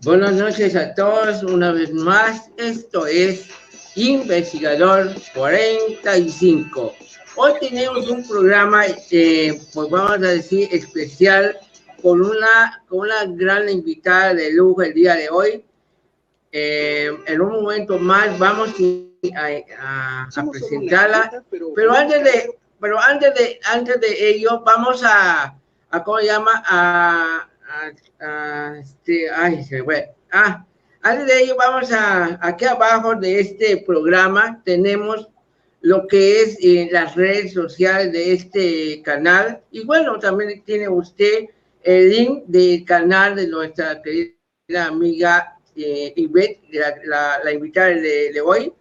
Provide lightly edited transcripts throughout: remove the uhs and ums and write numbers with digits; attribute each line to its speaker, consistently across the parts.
Speaker 1: Buenas noches a todos, una vez más, esto es Investigador 45. Hoy tenemos un programa, pues vamos a decir, especial, con una gran invitada de lujo el día de hoy. En un momento más vamos a presentarla, pero antes de ello, vamos a ¿cómo se llama? Antes de ello, vamos aquí abajo de este programa tenemos lo que es las redes sociales de este canal, y bueno, también tiene usted el link del canal de nuestra querida amiga Ivette, la invitada de hoy.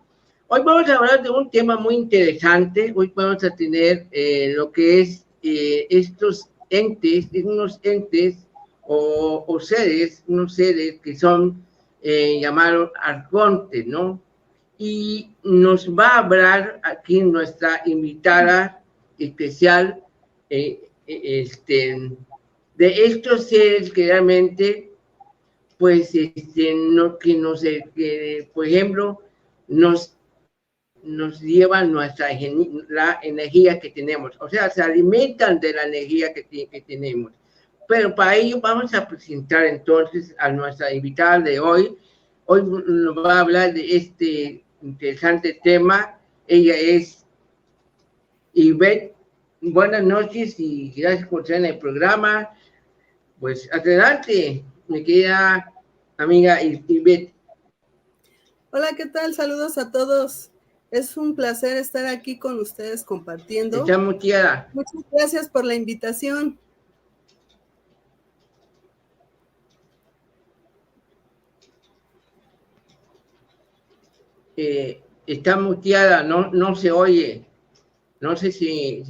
Speaker 1: Hoy vamos a hablar de un tema muy interesante. Hoy vamos a tener lo que es estos entes, unos entes o seres, unos seres que son llamados arcontes, ¿no? Y nos va a hablar aquí nuestra invitada especial de estos seres que realmente, pues, por ejemplo, nos llevan la energía que tenemos, o sea, se alimentan de la energía que tenemos. Pero para ello vamos a presentar entonces a nuestra invitada de hoy. Hoy nos va a hablar de este interesante tema. Ella es Ivette. Buenas noches y gracias por estar en el programa. Pues adelante, mi querida amiga Ivette.
Speaker 2: Hola, ¿qué tal? Saludos a todos. Es un placer estar aquí con ustedes compartiendo.
Speaker 1: Está muteada.
Speaker 2: Muchas gracias por la invitación.
Speaker 1: Está muteada, no se oye. No sé si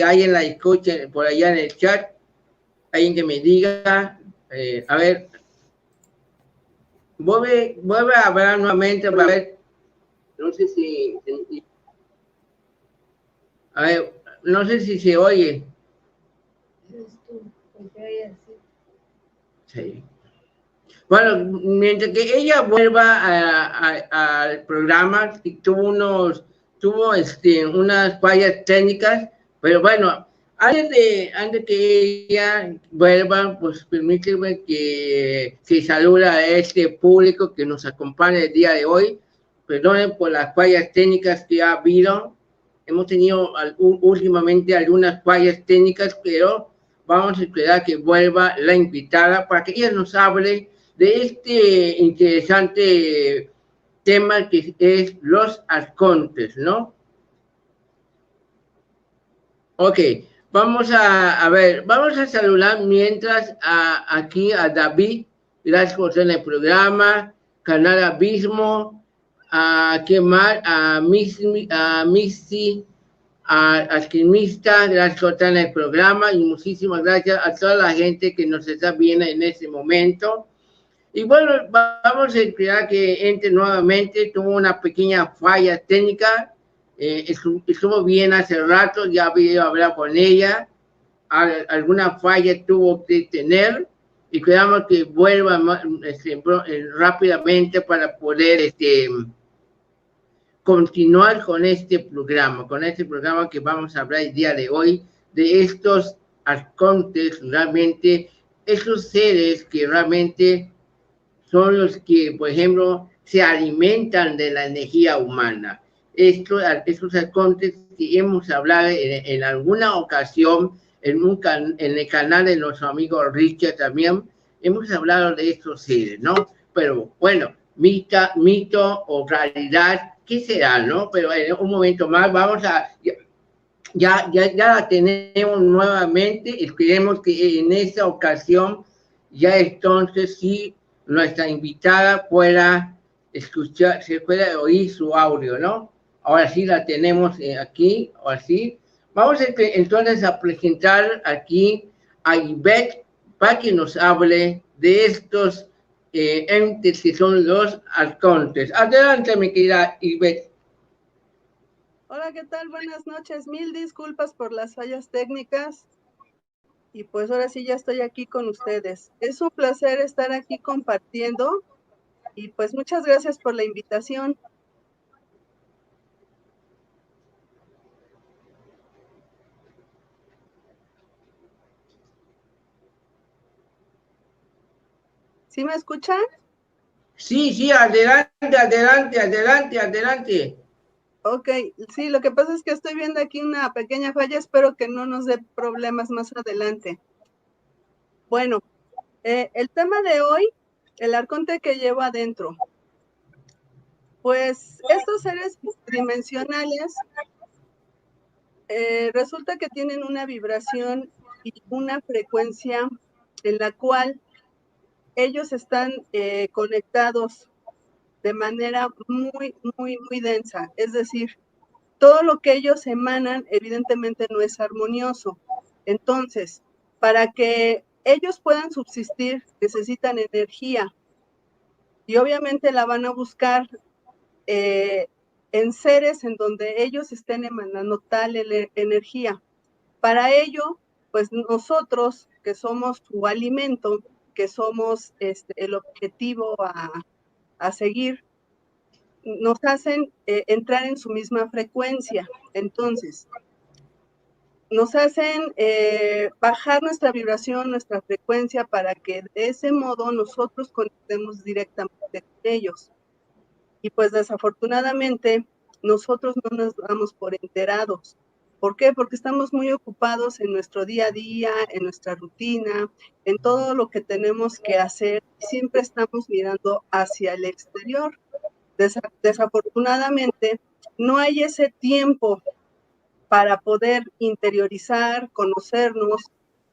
Speaker 1: alguien la escucha por allá en el chat, alguien que me diga, a ver, vuelve a hablar nuevamente para ver, no sé si, a ver, no sé si se oye. Sí. Bueno, mientras que ella vuelva al programa, tuvo unas fallas técnicas, pero bueno, antes que ella vuelva, pues permíteme que salude a este público que nos acompaña el día de hoy. Perdonen por las fallas técnicas que ha habido. Hemos tenido últimamente algunas fallas técnicas, pero vamos a esperar que vuelva la invitada para que ella nos hable de este interesante tema que es los arcontes, ¿no? Ok, vamos a ver, vamos a saludar mientras aquí a David, gracias por estar en el programa, Canal Abismo, a ¿qué más? A Missy, a Alquimista, gracias por estar en el programa, y muchísimas gracias a toda la gente que nos está viendo en este momento. Y bueno, vamos a esperar que entre nuevamente. Tuvo una pequeña falla técnica, estuvo bien hace rato, ya había hablado con ella, alguna falla tuvo que tener, y esperamos que vuelva rápidamente para poder continuar con este programa que vamos a hablar el día de hoy, de estos arcontes, realmente, esos seres que realmente son los que, por ejemplo, se alimentan de la energía humana. Estos arcontes que hemos hablado en alguna ocasión, en el canal de nuestro amigo Richard también, hemos hablado de estos seres, ¿no? Pero bueno, mito o realidad, ¿qué será, no? Pero en un momento más vamos a... Ya la tenemos nuevamente. Esperemos que en esta ocasión ya entonces sí nuestra invitada pueda escuchar, se pueda oír su audio, ¿no? Ahora sí la tenemos aquí, ahora sí. Vamos entonces a presentar aquí a Ivette para que nos hable de estos entes que son los arcontes. Adelante, mi querida Ivette.
Speaker 2: Hola, ¿qué tal? Buenas noches. Mil disculpas por las fallas técnicas. Y pues ahora sí ya estoy aquí con ustedes. Es un placer estar aquí compartiendo y pues muchas gracias por la invitación. ¿Sí me escuchan?
Speaker 1: Sí, adelante.
Speaker 2: Ok, sí, lo que pasa es que estoy viendo aquí una pequeña falla, espero que no nos dé problemas más adelante. Bueno, el tema de hoy, el arconte que llevo adentro. Pues estos seres dimensionales resulta que tienen una vibración y una frecuencia en la cual ellos están conectados de manera muy densa. Es decir, todo lo que ellos emanan evidentemente no es armonioso. Entonces, para que ellos puedan subsistir, necesitan energía y obviamente la van a buscar en seres en donde ellos estén emanando tal energía. Para ello, pues nosotros que somos su alimento, que somos el objetivo a seguir, nos hacen entrar en su misma frecuencia. Entonces, nos hacen bajar nuestra vibración, nuestra frecuencia, para que de ese modo nosotros conectemos directamente con ellos. Y pues desafortunadamente nosotros no nos damos por enterados. ¿Por qué? Porque estamos muy ocupados en nuestro día a día, en nuestra rutina, en todo lo que tenemos que hacer. Siempre estamos mirando hacia el exterior. Desafortunadamente, no hay ese tiempo para poder interiorizar, conocernos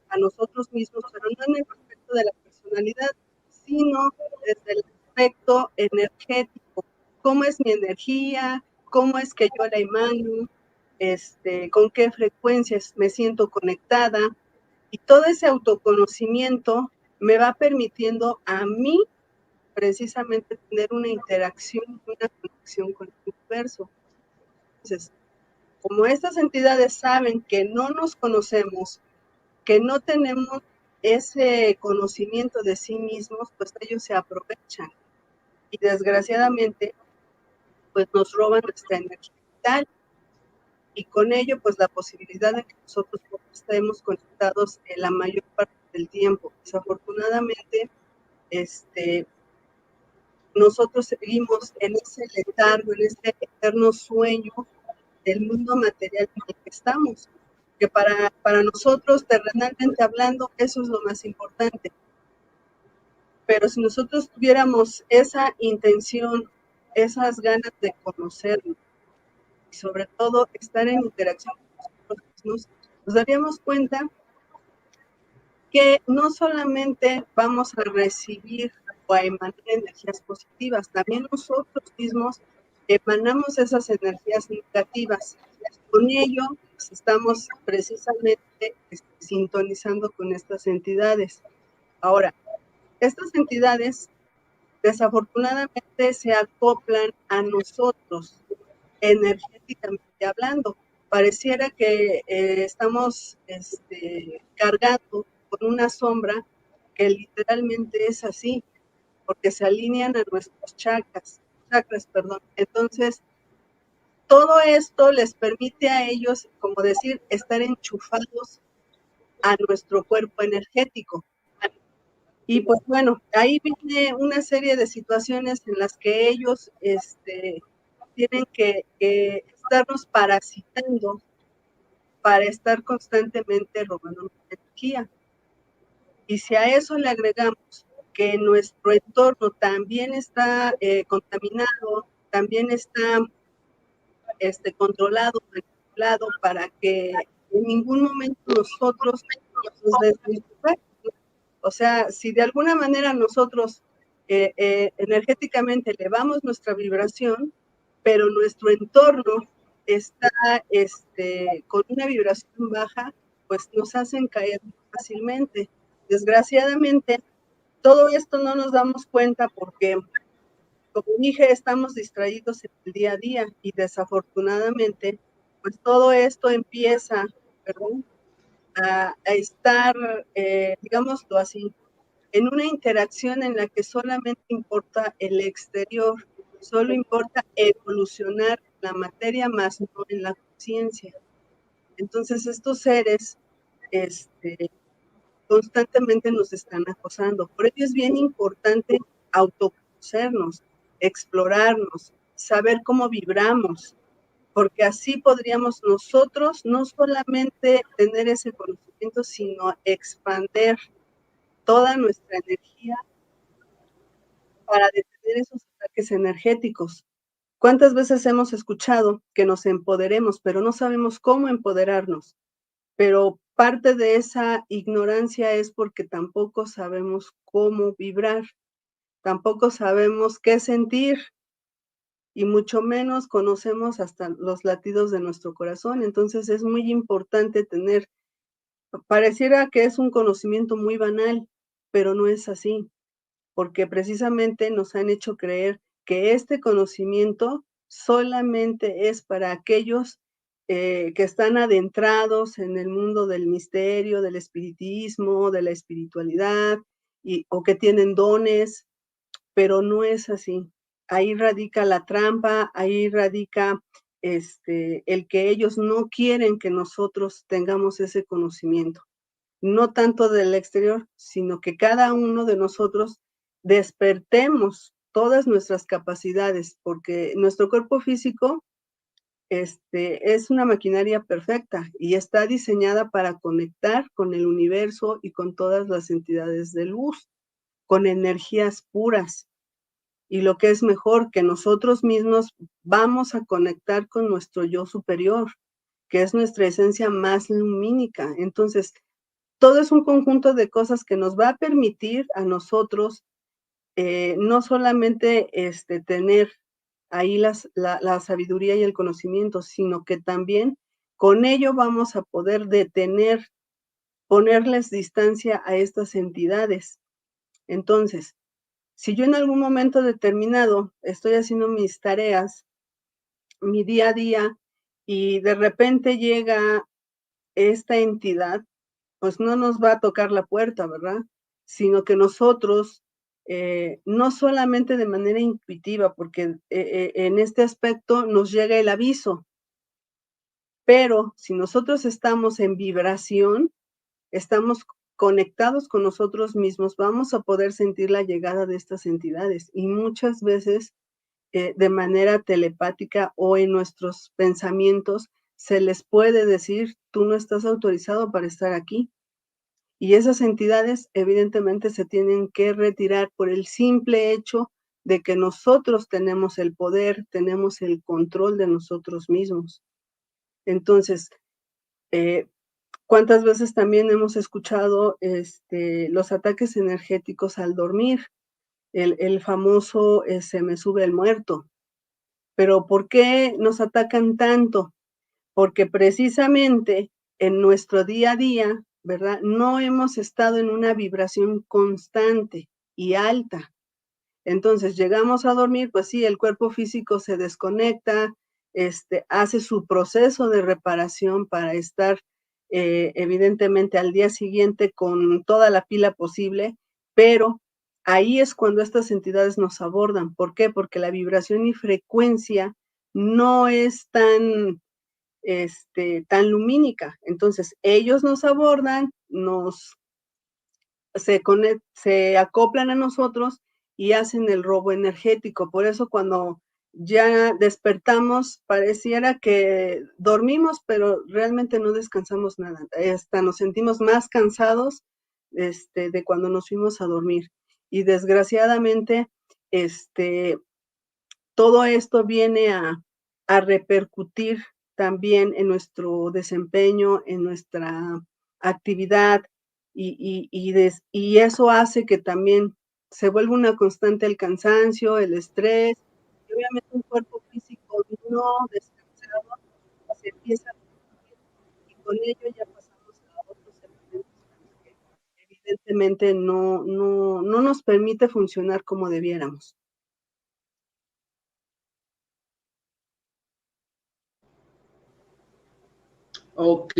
Speaker 2: a nosotros mismos, pero no en el aspecto de la personalidad, sino desde el aspecto energético. ¿Cómo es mi energía? ¿Cómo es que yo la emano? ¿Con qué frecuencias me siento conectada? Y todo ese autoconocimiento me va permitiendo a mí precisamente tener una interacción, una conexión con el universo. Entonces, como estas entidades saben que no nos conocemos, que no tenemos ese conocimiento de sí mismos, pues ellos se aprovechan y desgraciadamente pues nos roban nuestra energía vital y con ello pues la posibilidad de que nosotros estemos conectados en la mayor parte del tiempo. Desafortunadamente, nosotros seguimos en ese letargo, en ese eterno sueño del mundo material en el que estamos, que para nosotros, terrenalmente hablando, eso es lo más importante. Pero si nosotros tuviéramos esa intención, esas ganas de conocernos y sobre todo estar en interacción con nosotros mismos, nos daríamos cuenta que no solamente vamos a recibir o a emanar energías positivas, también nosotros mismos emanamos esas energías negativas. Con ello, pues, estamos precisamente sintonizando con estas entidades. Ahora, estas entidades desafortunadamente se acoplan a nosotros energéticamente hablando. Pareciera que estamos cargando con una sombra que literalmente es así, porque se alinean a nuestros chakras, perdón. Entonces, todo esto les permite a ellos, como decir, estar enchufados a nuestro cuerpo energético. Y pues bueno, ahí viene una serie de situaciones en las que ellos tienen que estarnos parasitando para estar constantemente robando energía. Y si a eso le agregamos que nuestro entorno también está contaminado, también está controlado, manipulado, para que en ningún momento nosotros nos desvirtuemos. O sea, si de alguna manera nosotros energéticamente elevamos nuestra vibración, pero nuestro entorno está con una vibración baja, pues nos hacen caer fácilmente. Desgraciadamente, todo esto no nos damos cuenta porque, como dije, estamos distraídos en el día a día y desafortunadamente, pues todo esto empieza, perdón, a estar, digámoslo así, en una interacción en la que solamente importa el exterior, solo importa evolucionar la materia más no en la conciencia. Entonces estos seres constantemente nos están acosando. Por ello es bien importante autoconocernos, explorarnos, saber cómo vibramos, porque así podríamos nosotros no solamente tener ese conocimiento, sino expander toda nuestra energía para detener esos ataques energéticos. ¿Cuántas veces hemos escuchado que nos empoderemos, pero no sabemos cómo empoderarnos? Pero parte de esa ignorancia es porque tampoco sabemos cómo vibrar, tampoco sabemos qué sentir y mucho menos conocemos hasta los latidos de nuestro corazón. Entonces es muy importante tener, pareciera que es un conocimiento muy banal, pero no es así, porque precisamente nos han hecho creer que este conocimiento solamente es para aquellos que están adentrados en el mundo del misterio, del espiritismo, de la espiritualidad, o que tienen dones, pero no es así. Ahí radica la trampa, ahí radica el que ellos no quieren que nosotros tengamos ese conocimiento, no tanto del exterior, sino que cada uno de nosotros despertemos todas nuestras capacidades, porque nuestro cuerpo físico es una maquinaria perfecta y está diseñada para conectar con el universo y con todas las entidades de luz, con energías puras. Y lo que es mejor, que nosotros mismos vamos a conectar con nuestro yo superior, que es nuestra esencia más lumínica. Entonces, todo es un conjunto de cosas que nos va a permitir a nosotros no solamente tener ahí la sabiduría y el conocimiento, sino que también con ello vamos a poder detener, ponerles distancia a estas entidades. Entonces, si yo en algún momento determinado estoy haciendo mis tareas, mi día a día, y de repente llega esta entidad, pues no nos va a tocar la puerta, ¿verdad? Sino que nosotros, no solamente de manera intuitiva, porque en este aspecto nos llega el aviso, pero si nosotros estamos en vibración, estamos conectados con nosotros mismos, vamos a poder sentir la llegada de estas entidades y muchas veces de manera telepática o en nuestros pensamientos se les puede decir, tú no estás autorizado para estar aquí. Y esas entidades evidentemente se tienen que retirar por el simple hecho de que nosotros tenemos el poder, tenemos el control de nosotros mismos. Entonces, ¿cuántas veces también hemos escuchado los ataques energéticos al dormir? El famoso se me sube el muerto. Pero ¿por qué nos atacan tanto? Porque precisamente en nuestro día a día, ¿verdad? No hemos estado en una vibración constante y alta. Entonces llegamos a dormir, pues sí, el cuerpo físico se desconecta, hace su proceso de reparación para estar evidentemente al día siguiente con toda la pila posible, pero ahí es cuando estas entidades nos abordan. ¿Por qué? Porque la vibración y frecuencia no es tan lumínica. Entonces, ellos nos abordan, se acoplan a nosotros y hacen el robo energético. Por eso cuando ya despertamos, pareciera que dormimos, pero realmente no descansamos nada. Hasta nos sentimos más cansados de cuando nos fuimos a dormir. Y desgraciadamente, todo esto viene a repercutir también en nuestro desempeño, en nuestra actividad, y eso hace que también se vuelva una constante el cansancio, el estrés, y obviamente un cuerpo físico no descansado se empieza a sentir, y con ello ya pasamos a otros elementos que evidentemente no nos permite funcionar como debiéramos.
Speaker 1: Ok.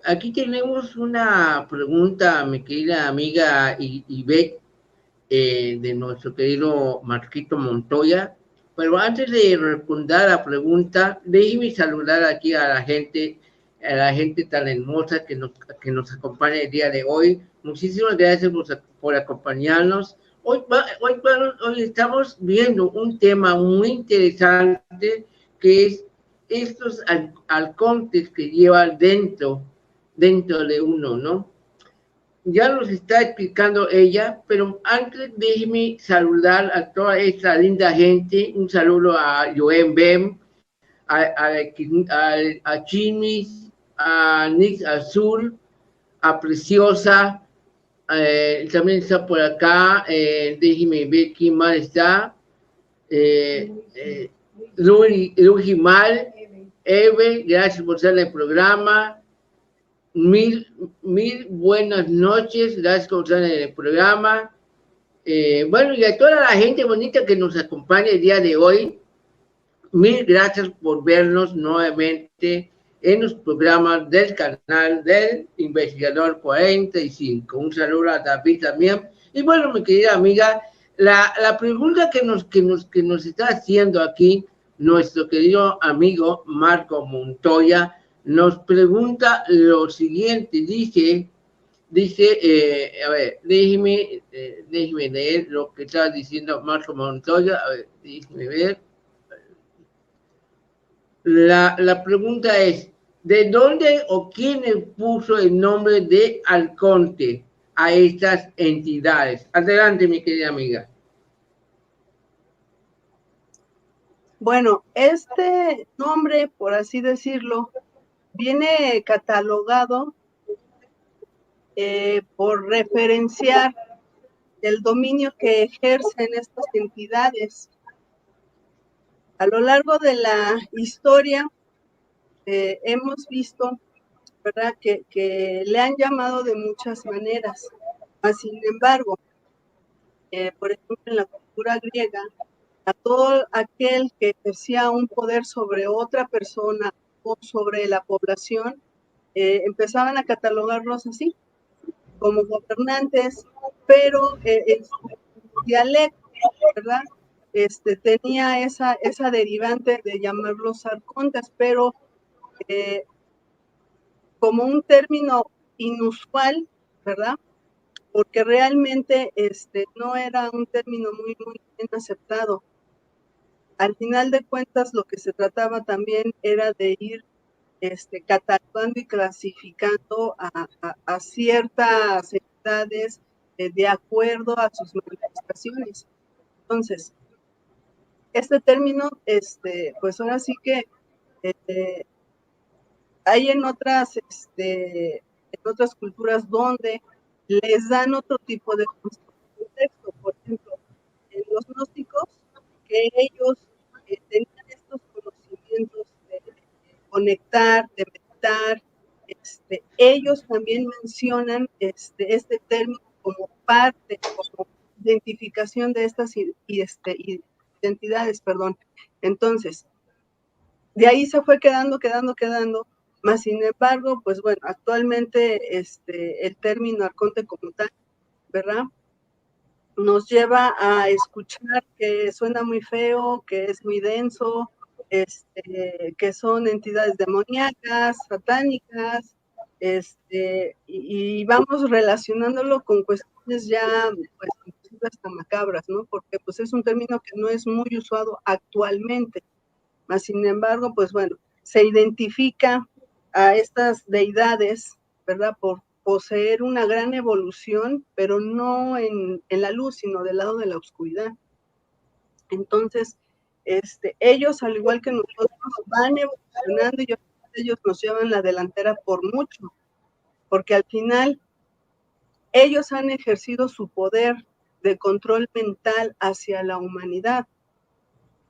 Speaker 1: Aquí tenemos una pregunta, mi querida amiga Ivette, de nuestro querido Marquito Montoya. Pero antes de responder a la pregunta, déjeme saludar aquí a la gente tan hermosa que nos acompaña el día de hoy. Muchísimas gracias por acompañarnos. Hoy estamos viendo un tema muy interesante que es estos halcones que llevan dentro de uno, ¿no? Ya nos está explicando ella, pero antes déjeme saludar a toda esta linda gente. Un saludo a Joen Bem, a Chimis, a Nix Azul, a Preciosa, también está por acá, déjeme ver quién más está, Luigi Mal, Eve, gracias por estar en el programa. Mil buenas noches, gracias por estar en el programa. Bueno, y a toda la gente bonita que nos acompaña el día de hoy, mil gracias por vernos nuevamente en los programas del canal del Investigador 45. Un saludo a David también. Y bueno, mi querida amiga, la pregunta que nos está haciendo aquí nuestro querido amigo Marco Montoya nos pregunta lo siguiente, a ver, déjeme leer lo que está diciendo Marco Montoya, a ver, déjeme ver. La pregunta es, ¿de dónde o quién le puso el nombre de Arconte a estas entidades? Adelante, mi querida amiga.
Speaker 2: Bueno, este nombre, por así decirlo, viene catalogado por referenciar el dominio que ejercen estas entidades. A lo largo de la historia hemos visto, ¿verdad?, que le han llamado de muchas maneras. Sin embargo, por ejemplo, en la cultura griega, a todo aquel que ejercía un poder sobre otra persona o sobre la población, empezaban a catalogarlos así, como gobernantes, pero en su dialecto, ¿verdad? Tenía esa derivante de llamarlos arcontes, pero como un término inusual, ¿verdad? Porque realmente no era un término muy bien aceptado. Al final de cuentas, lo que se trataba también era de ir catalogando y clasificando a ciertas entidades de acuerdo a sus manifestaciones. Entonces, este término, pues ahora sí que hay en otras culturas donde les dan otro tipo de contexto. Por ejemplo, en los gnósticos, que ellos tenían estos conocimientos de conectar, de meditar, ellos también mencionan este término como parte, como identificación de estas identidades, perdón. Entonces, de ahí se fue quedando, más sin embargo, pues bueno, actualmente el término arconte como tal, ¿verdad?, nos lleva a escuchar que suena muy feo, que es muy denso, que son entidades demoníacas, satánicas, y vamos relacionándolo con cuestiones ya, pues, hasta macabras, ¿no? Porque pues es un término que no es muy usado actualmente. Mas, sin embargo, pues bueno, se identifica a estas deidades, ¿verdad?, por poseer una gran evolución, pero no en la luz, sino del lado de la oscuridad. Entonces, ellos, al igual que nosotros, van evolucionando y ellos nos llevan la delantera por mucho, porque al final ellos han ejercido su poder de control mental hacia la humanidad.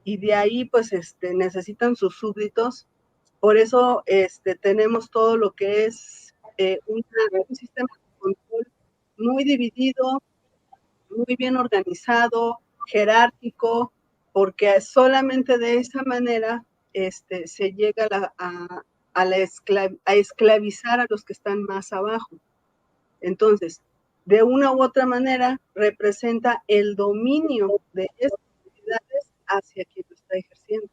Speaker 2: Y de ahí, pues, necesitan sus súbditos. Por eso tenemos todo lo que es un sistema control muy dividido, muy bien organizado, jerárquico, porque solamente de esa manera se llega a esclavizar a los que están más abajo. Entonces, de una u otra manera, representa el dominio de estas actividades hacia quien lo está ejerciendo.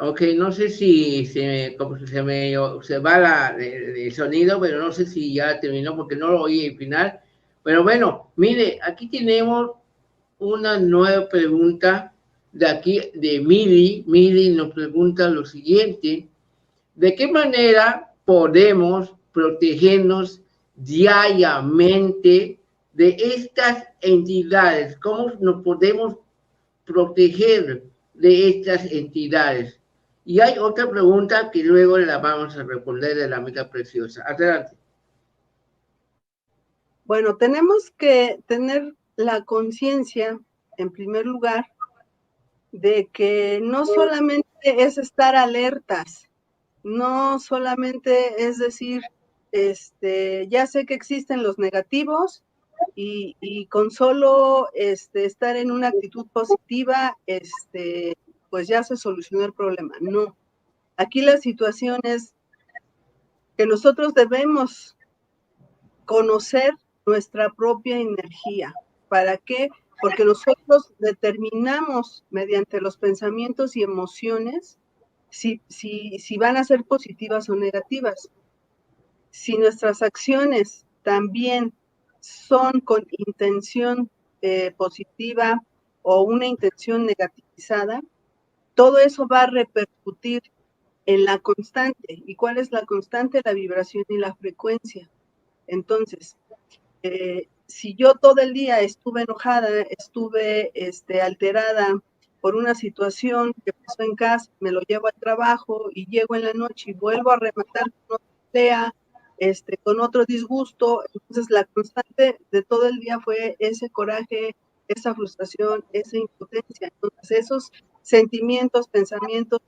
Speaker 1: Ok, no sé si se va el sonido, pero no sé si ya terminó porque no lo oí al final. Pero bueno, mire, aquí tenemos una nueva pregunta de aquí, de Mili. Mili nos pregunta lo siguiente: ¿de qué manera podemos protegernos diariamente de estas entidades? ¿Cómo nos podemos proteger de estas entidades? Y hay otra pregunta que luego la vamos a responder de la amiga Preciosa. Adelante.
Speaker 2: Bueno, tenemos que tener la conciencia, en primer lugar, de que no solamente es estar alertas, no solamente es decir, ya sé que existen los negativos y con solo estar en una actitud positiva, pues ya se solucionó el problema. No, aquí la situación es que nosotros debemos conocer nuestra propia energía. ¿Para qué? Porque nosotros determinamos mediante los pensamientos y emociones si van a ser positivas o negativas. Si nuestras acciones también son con intención positiva o una intención negativizada, todo eso va a repercutir en la constante. ¿Y cuál es la constante? La vibración y la frecuencia. Entonces, si yo todo el día estuve enojada, estuve alterada por una situación que pasó en casa, me lo llevo al trabajo y llego en la noche y vuelvo a rematar con otra idea, con otro disgusto, entonces la constante de todo el día fue ese coraje, esa frustración, esa impotencia. Entonces esos sentimientos, pensamientos,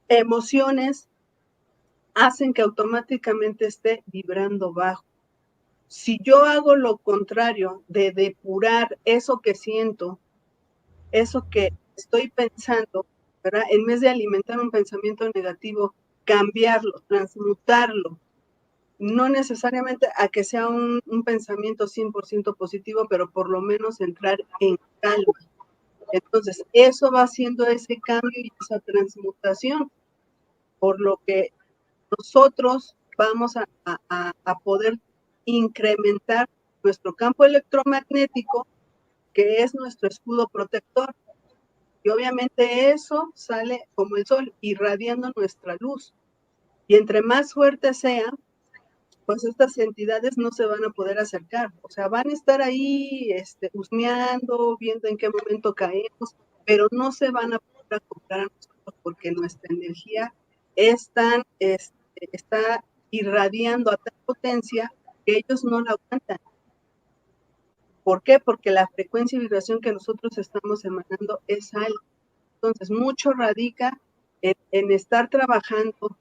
Speaker 2: emociones hacen que automáticamente esté vibrando bajo. Si yo hago lo contrario de depurar eso que siento, eso que estoy pensando, ¿verdad? En vez de alimentar un pensamiento negativo, cambiarlo, transmutarlo, no necesariamente a que sea un pensamiento 100% positivo, pero por lo menos entrar en calma. Entonces, eso va haciendo ese cambio y esa transmutación, por lo que nosotros vamos a poder incrementar nuestro campo electromagnético, que es nuestro escudo protector. Y obviamente eso sale como el sol, irradiando nuestra luz. Y entre más fuerte sea, pues estas entidades no se van a poder acercar. O sea, van a estar ahí husmeando, viendo en qué momento caemos, pero no se van a poder acoplar a nosotros porque nuestra energía es tan, está irradiando a tal potencia que ellos no la aguantan. ¿Por qué? Porque la frecuencia y vibración que nosotros estamos emanando es alta. Entonces, mucho radica en estar trabajando,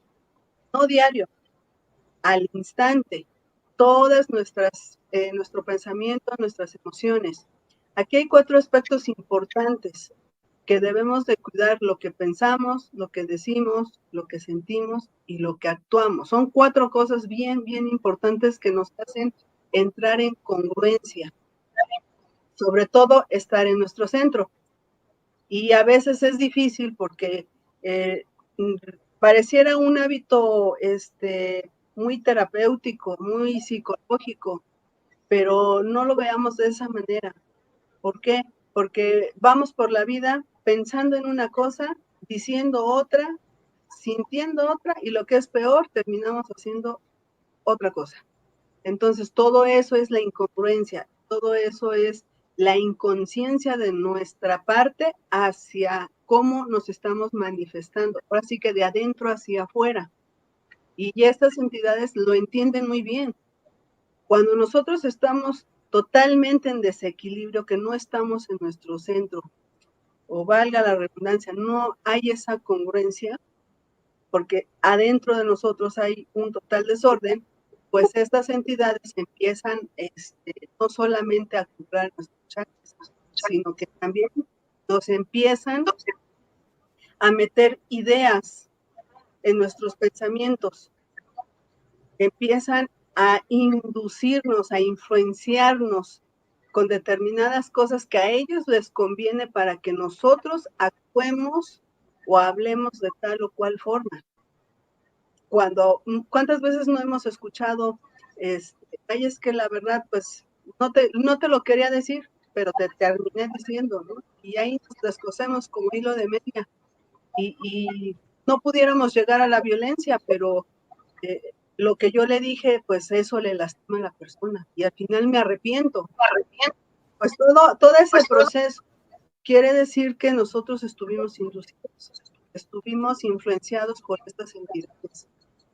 Speaker 2: no diario, al instante, todas nuestro pensamiento, nuestras emociones. Aquí hay 4 aspectos importantes que debemos de cuidar: lo que pensamos, lo que decimos, lo que sentimos y lo que actuamos. Son 4 cosas bien, bien importantes que nos hacen entrar en congruencia, sobre todo estar en nuestro centro. Y a veces es difícil porque pareciera un hábito muy terapéutico, muy psicológico, pero no lo veamos de esa manera. ¿Por qué? Porque vamos por la vida pensando en una cosa, diciendo otra, sintiendo otra, y lo que es peor, terminamos haciendo otra cosa. Entonces, todo eso es la incongruencia, todo eso es la inconsciencia de nuestra parte hacia cómo nos estamos manifestando. Ahora sí que de adentro hacia afuera. Y estas entidades lo entienden muy bien. Cuando nosotros estamos totalmente en desequilibrio, que no estamos en nuestro centro, o valga la redundancia, no hay esa congruencia, porque adentro de nosotros hay un total desorden, pues estas entidades empiezan no solamente a comprar nuestros chakras, sino que también nos empiezan a meter ideas en nuestros pensamientos, empiezan a inducirnos, a influenciarnos con determinadas cosas que a ellos les conviene para que nosotros actuemos o hablemos de tal o cual forma. ¿Cuántas veces no hemos escuchado, ay, es que la verdad, pues, no te lo quería decir, pero te terminé diciendo, ¿no? Y ahí nos descosemos como hilo de media, y no pudiéramos llegar a la violencia, pero lo que yo le dije, pues eso le lastima a la persona, y al final me arrepiento. Pues todo ese proceso quiere decir que nosotros estuvimos inducidos, estuvimos influenciados por estas entidades,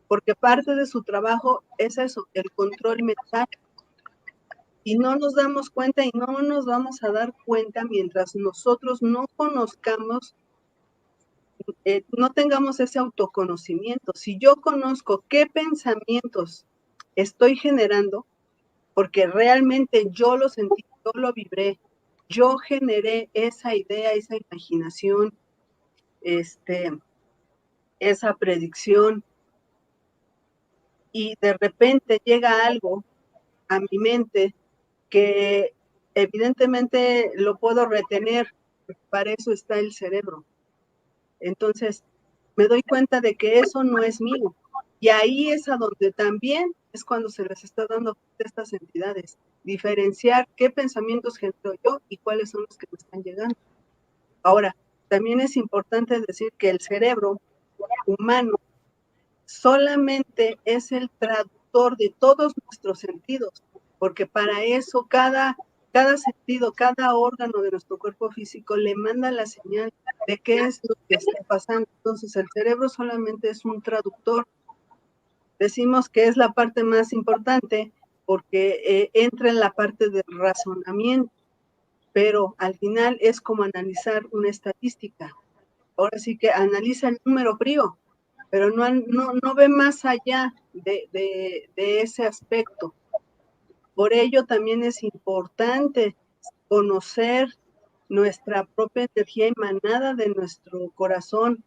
Speaker 2: porque parte de su trabajo es eso, el control mental. Y no nos damos cuenta y no nos vamos a dar cuenta mientras nosotros no conozcamos, no tengamos ese autoconocimiento. Si yo conozco qué pensamientos estoy generando, porque realmente yo lo sentí, yo lo vibré, yo generé esa idea, esa imaginación, esa predicción, y de repente llega algo a mi mente que evidentemente lo puedo retener, para eso está el cerebro. Entonces, me doy cuenta de que eso no es mío. Y ahí es a donde también es cuando se les está dando a estas entidades, diferenciar qué pensamientos genero yo y cuáles son los que me están llegando. Ahora, también es importante decir que el cerebro humano solamente es el traductor de todos nuestros sentidos, porque para eso cada sentido, cada órgano de nuestro cuerpo físico le manda la señal de qué es lo que está pasando. Entonces el cerebro solamente es un traductor. Decimos que es la parte más importante porque entra en la parte del razonamiento, pero al final es como analizar una estadística. Ahora sí que analiza el número frío, pero no ve más allá de ese aspecto. Por ello también es importante conocer nuestra propia energía emanada de nuestro corazón,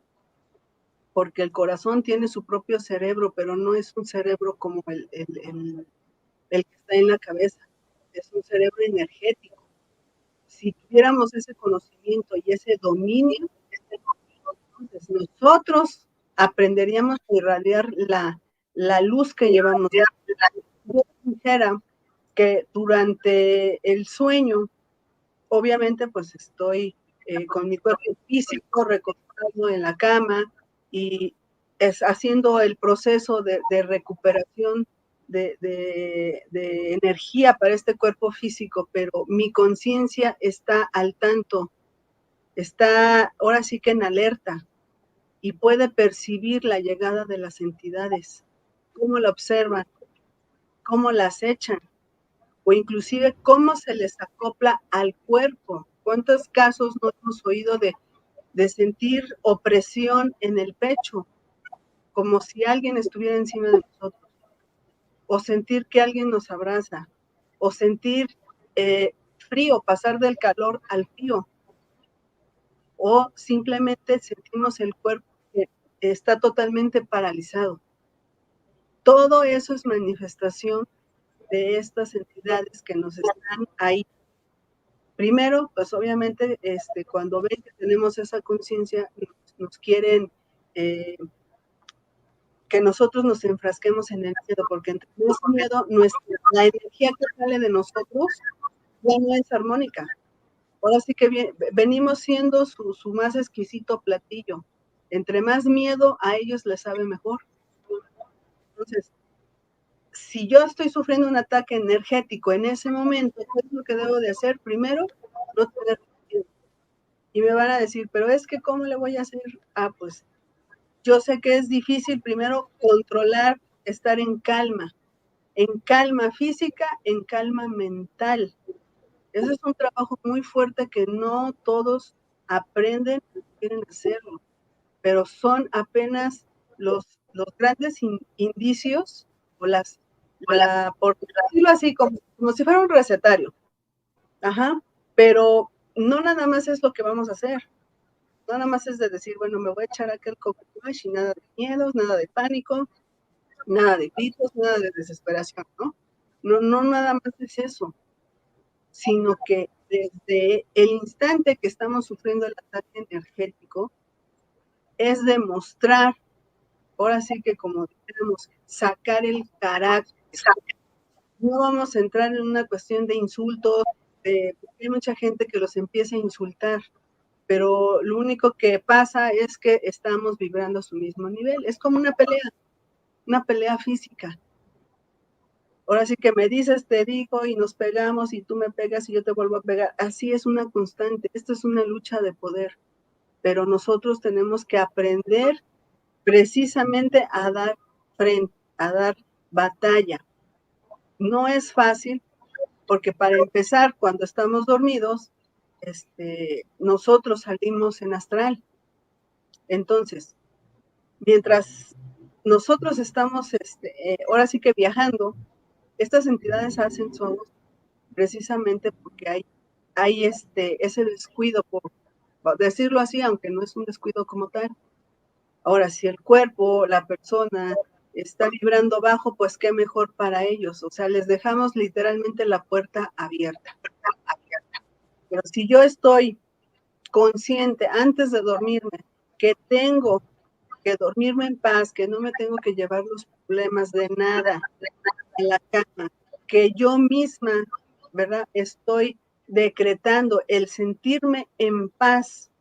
Speaker 2: porque el corazón tiene su propio cerebro, pero no es un cerebro como el que está en la cabeza, es un cerebro energético. Si tuviéramos ese conocimiento y ese dominio, entonces nosotros aprenderíamos a irradiar la luz que llevamos. Yo dijera que durante el sueño, obviamente pues estoy con mi cuerpo físico recostado en la cama y es haciendo el proceso de recuperación de energía para este cuerpo físico, pero mi conciencia está al tanto, está ahora sí que en alerta y puede percibir la llegada de las entidades, cómo la observan, cómo las echan, o inclusive cómo se les acopla al cuerpo. ¿Cuántos casos no hemos oído de sentir opresión en el pecho, como si alguien estuviera encima de nosotros? O sentir que alguien nos abraza, o sentir frío, pasar del calor al frío, o simplemente sentimos el cuerpo que está totalmente paralizado. Todo eso es manifestación de estas entidades que nos están ahí. Primero, pues obviamente, cuando ven que tenemos esa conciencia, nos quieren que nosotros nos enfrasquemos en el miedo, porque entre ese miedo, la energía que sale de nosotros ya no es armónica. Ahora sí que venimos siendo su más exquisito platillo. Entre más miedo, a ellos les sabe mejor. Entonces, si yo estoy sufriendo un ataque energético en ese momento, ¿qué es lo que debo de hacer? Primero, no tener miedo. Y me van a decir, pero es que ¿cómo le voy a hacer? Pues yo sé que es difícil primero controlar, estar en calma física, en calma mental. Ese es un trabajo muy fuerte que no todos aprenden y quieren hacerlo, pero son apenas los grandes indicios o por decirlo así, como si fuera un recetario. Ajá, pero no nada más es lo que vamos a hacer. No nada más es de decir, bueno, me voy a echar aquel coco y nada de miedos, nada de pánico, nada de gritos, nada de desesperación, ¿no? No nada más es eso, sino que desde el instante que estamos sufriendo el ataque energético, es demostrar, ahora sí que como dijéramos, sacar el carácter. No vamos a entrar en una cuestión de insultos, porque hay mucha gente que los empieza a insultar, pero lo único que pasa es que estamos vibrando a su mismo nivel. Es como una pelea física. Ahora sí que me dices, te digo, y nos pegamos, y tú me pegas y yo te vuelvo a pegar. Así es una constante. Esto es una lucha de poder, pero nosotros tenemos que aprender precisamente a dar frente, a dar batalla. No es fácil, porque para empezar, cuando estamos dormidos, nosotros salimos en astral. Entonces, mientras nosotros estamos, ahora sí que viajando, estas entidades hacen su agosto precisamente porque hay ese descuido, por decirlo así, aunque no es un descuido como tal. Ahora, si el cuerpo, la persona está vibrando bajo, pues qué mejor para ellos. O sea, les dejamos literalmente la puerta abierta. Pero si yo estoy consciente antes de dormirme que tengo que dormirme en paz, que no me tengo que llevar los problemas de nada en la cama, que yo misma, ¿verdad? Estoy decretando el sentirme en paz.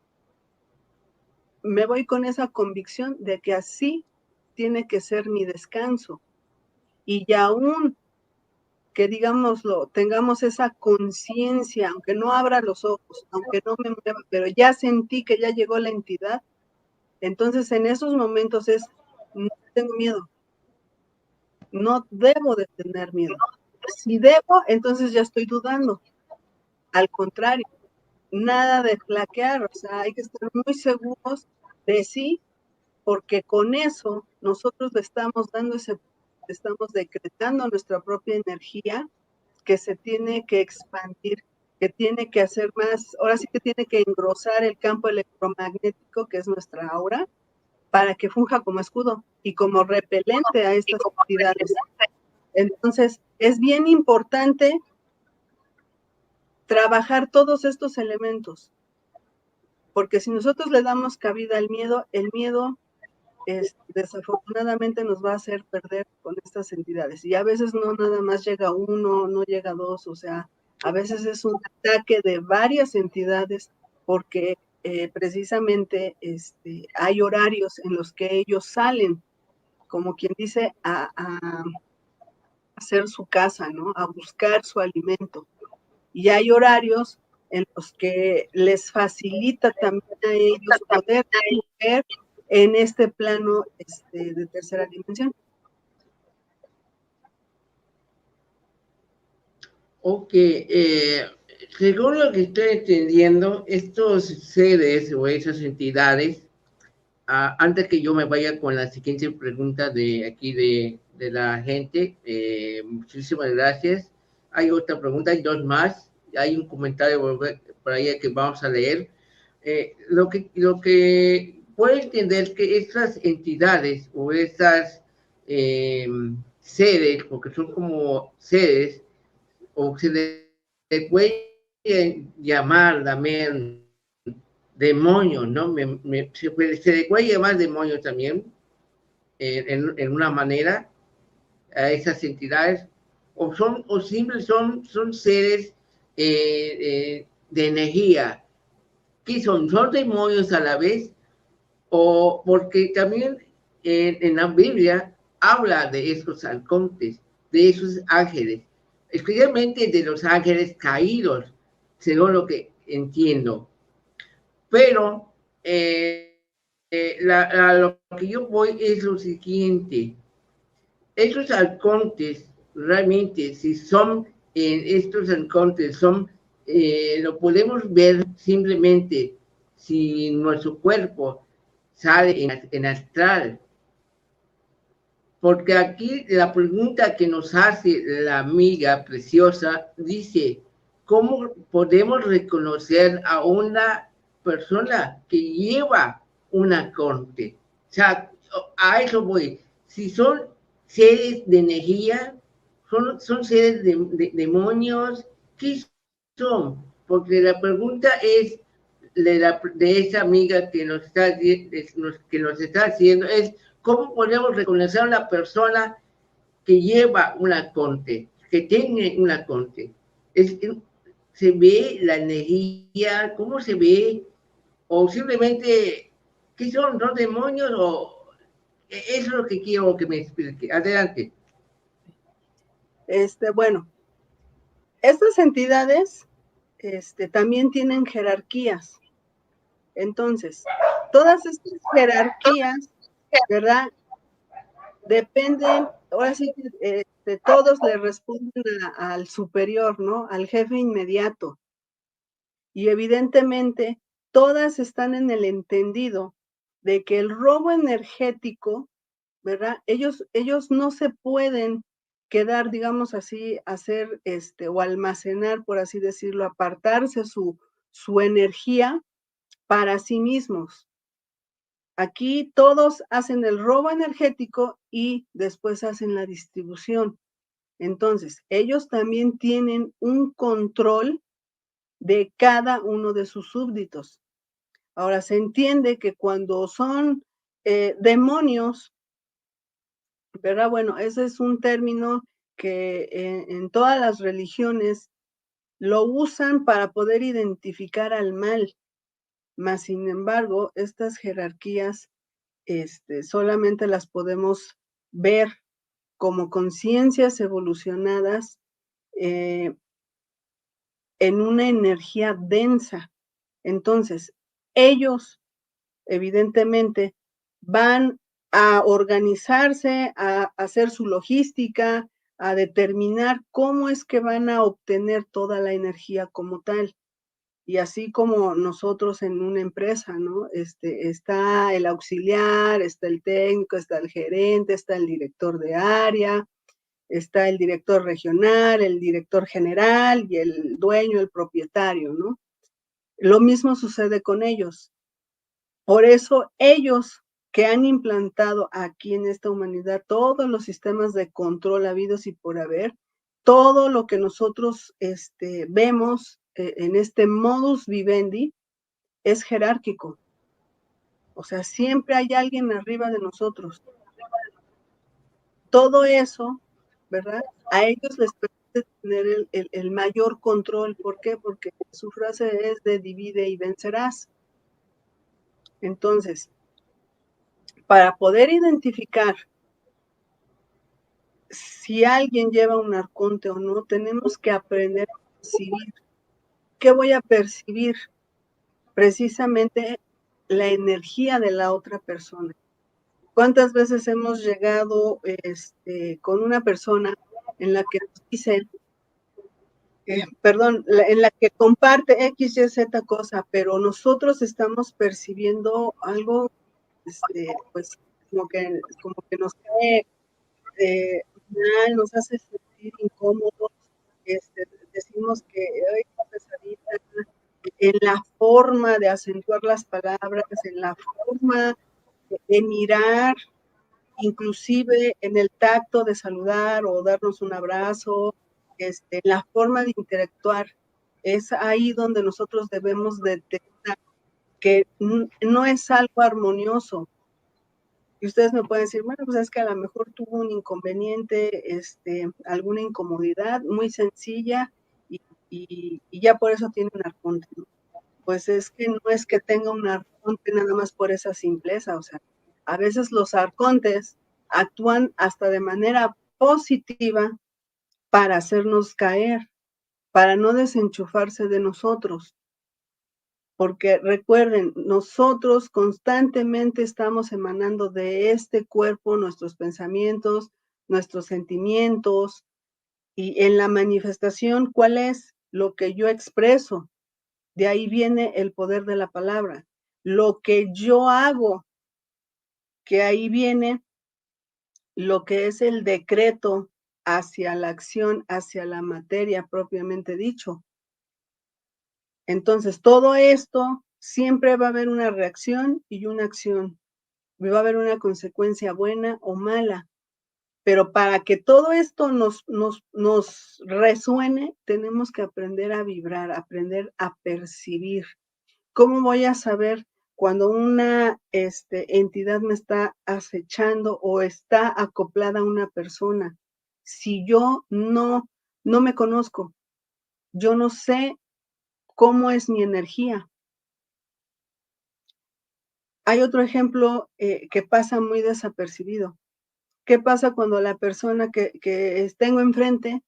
Speaker 2: Me voy con esa convicción de que así tiene que ser mi descanso. Y aún que, digámoslo, tengamos esa conciencia, aunque no abra los ojos, aunque no me mueva, pero ya sentí que ya llegó la entidad, entonces en esos momentos no tengo miedo, no debo de tener miedo. Si debo, entonces ya estoy dudando. Al contrario, nada de flaquear, o sea, hay que estar muy seguros de sí, porque con eso nosotros le estamos estamos decretando nuestra propia energía que se tiene que expandir, que tiene que hacer más, ahora sí que tiene que engrosar el campo electromagnético, que es nuestra aura, para que funja como escudo y como repelente a estas entidades. Entonces, es bien importante trabajar todos estos elementos, porque si nosotros le damos cabida al miedo, el miedo desafortunadamente nos va a hacer perder con estas entidades. Y a veces no nada más llega uno, no llega dos, o sea, a veces es un ataque de varias entidades porque precisamente hay horarios en los que ellos salen, como quien dice, a hacer su casa, ¿no? A buscar su alimento. Y hay horarios en los que les facilita también a ellos poder ver en este plano de tercera dimensión.
Speaker 1: Ok, según lo que estoy entendiendo, estos seres o esas entidades, antes que yo me vaya con la siguiente pregunta de aquí de la gente, muchísimas gracias. Hay otra pregunta, hay dos más, hay un comentario por ahí que vamos a leer. Lo que puedo entender que estas entidades o estas seres, porque son como seres, o se le puede llamar también demonios, ¿no? Se le puede llamar demonios también, en una manera, a esas entidades, o simples son seres de energía. ¿Qué son? ¿Son demonios a la vez? O porque también en la Biblia habla de esos arcontes, de esos ángeles, especialmente de los ángeles caídos, según lo que entiendo. Pero lo que yo voy es lo siguiente. Estos arcontes, realmente, si son estos arcontes, lo podemos ver simplemente si nuestro cuerpo sale en astral. Porque aquí la pregunta que nos hace la amiga preciosa dice, ¿cómo podemos reconocer a una persona que lleva una corte? O sea, a eso voy. Si son seres de energía, son seres de demonios, ¿qué son? Porque la pregunta es de esa amiga que nos está haciendo es, ¿cómo podemos reconocer a una persona que lleva una conte, que tiene una conte? ¿Se ve la energía? ¿Cómo se ve? O simplemente, ¿qué son? ¿Son demonios? O eso es lo que quiero que me explique. Adelante.
Speaker 2: Bueno, estas entidades también tienen jerarquías. Entonces, todas estas jerarquías, ¿verdad? Dependen, ahora sí que todos le responden al superior, ¿no? Al jefe inmediato. Y evidentemente, todas están en el entendido de que el robo energético, ¿verdad? Ellos no se pueden quedar, digamos así, hacer o almacenar, por así decirlo, apartarse su energía para sí mismos. Aquí todos hacen el robo energético y después hacen la distribución. Entonces, ellos también tienen un control de cada uno de sus súbditos. Ahora, se entiende que cuando son demonios, ¿verdad? Bueno, ese es un término que en todas las religiones lo usan para poder identificar al mal. Mas, sin embargo, estas jerarquías solamente las podemos ver como conciencias evolucionadas en una energía densa. Entonces, ellos evidentemente van a organizarse, a hacer su logística, a determinar cómo es que van a obtener toda la energía como tal. Y así como nosotros en una empresa, ¿no? Está el auxiliar, está el técnico, está el gerente, está el director de área, está el director regional, el director general y el dueño, el propietario, ¿no? Lo mismo sucede con ellos. Por eso ellos que han implantado aquí en esta humanidad todos los sistemas de control habidos y por haber, todo lo que nosotros vemos en este modus vivendi es jerárquico. O sea, siempre hay alguien arriba de nosotros. Todo eso, ¿verdad? A ellos les permite tener el mayor control. ¿Por qué? Porque su frase es de divide y vencerás. Entonces, para poder identificar si alguien lleva un arconte o no, tenemos que aprender a percibir. ¿Qué voy a percibir? Precisamente la energía de la otra persona. ¿Cuántas veces hemos llegado con una persona en la que nos dicen, en la que comparte X, Y, Z cosa, pero nosotros estamos percibiendo algo, pues, como que nos cae mal, nos hace sentir incómodos, decimos que hay una pesadita en la forma de acentuar las palabras, en la forma de mirar, inclusive en el tacto de saludar o darnos un abrazo, la forma de interactuar. Es ahí donde nosotros debemos detectar que no es algo armonioso. Y ustedes me pueden decir, bueno, pues es que a lo mejor tuvo un inconveniente, alguna incomodidad muy sencilla y ya por eso tiene un arconte, ¿no? Pues es que no es que tenga un arconte nada más por esa simpleza, o sea, a veces los arcontes actúan hasta de manera positiva para hacernos caer, para no desenchufarse de nosotros. Porque recuerden, nosotros constantemente estamos emanando de este cuerpo nuestros pensamientos, nuestros sentimientos, y en la manifestación, ¿cuál es? Lo que yo expreso. De ahí viene el poder de la palabra. lo que yo hago, que ahí viene lo que es el decreto hacia la acción, hacia la materia propiamente dicho. Entonces, todo esto siempre va a haber una reacción y una acción. Va a haber una consecuencia buena o mala. Pero para que todo esto nos resuene, tenemos que aprender a vibrar, aprender a percibir. ¿Cómo voy a saber cuando una entidad me está acechando o está acoplada a una persona? Si yo no me conozco, yo no sé cómo es mi energía. Hay otro ejemplo que pasa muy desapercibido. ¿Qué pasa cuando la persona que tengo enfrente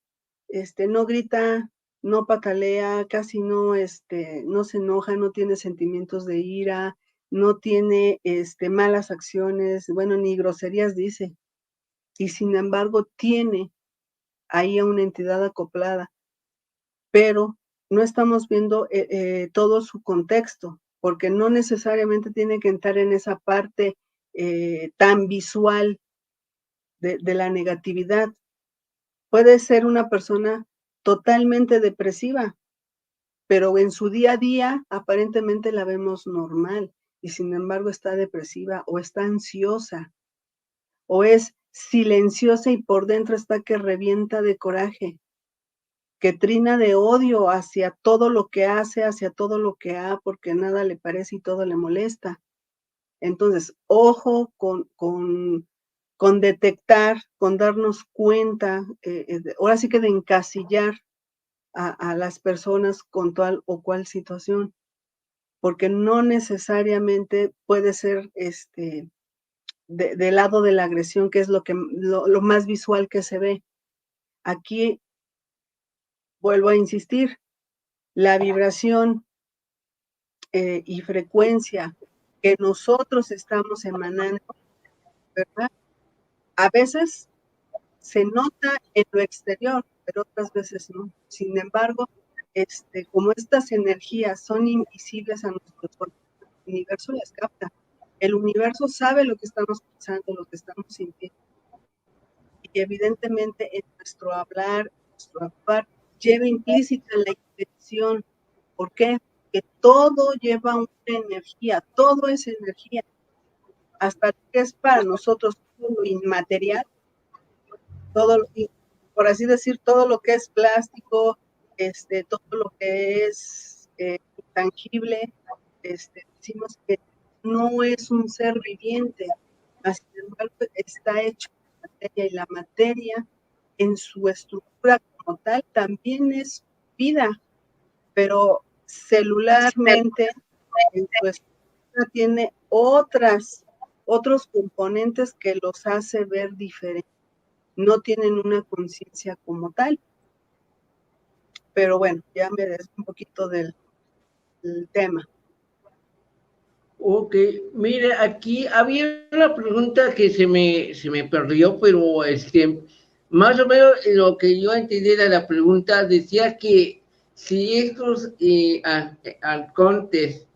Speaker 2: no grita, no patalea, casi no, no se enoja, no tiene sentimientos de ira, no tiene malas acciones, bueno, ni groserías dice, y sin embargo tiene ahí a una entidad acoplada, pero no estamos viendo todo su contexto, porque no necesariamente tiene que entrar en esa parte tan visual de la negatividad. Puede ser una persona totalmente depresiva, pero en su día a día aparentemente la vemos normal y sin embargo está depresiva o está ansiosa o es silenciosa y por dentro está que revienta de coraje, que trina de odio hacia todo lo que hace, hacia todo lo que ha, porque nada le parece y todo le molesta. Entonces, ojo con detectar, con darnos cuenta, ahora sí que de encasillar a las personas con tal o cual situación, porque no necesariamente puede ser del lado de la agresión, que es lo más visual que se ve. Aquí vuelvo a insistir, la vibración y frecuencia que nosotros estamos emanando, ¿verdad? A veces se nota en lo exterior, pero otras veces no. Sin embargo, como estas energías son invisibles a nuestros ojos, el universo las capta. El universo sabe lo que estamos pensando, lo que estamos sintiendo. Y evidentemente en nuestro hablar, en nuestro actuar, lleva implícita la intención. ¿Por qué? Que todo lleva una energía, todo es energía. Hasta lo que es para nosotros lo inmaterial, todo, por así decir, todo lo que es plástico, todo lo que es intangible, decimos que no es un ser viviente, sin embargo está hecho de materia y la materia en su estructura como tal también es vida, pero celularmente en su estructura tiene otros componentes que los hace ver diferentes. No tienen una conciencia como tal. Pero bueno, ya me des un poquito del tema.
Speaker 1: Ok, mire, aquí había una pregunta que se me perdió, pero más o menos lo que yo entendí de la pregunta decía que si estos arcontes,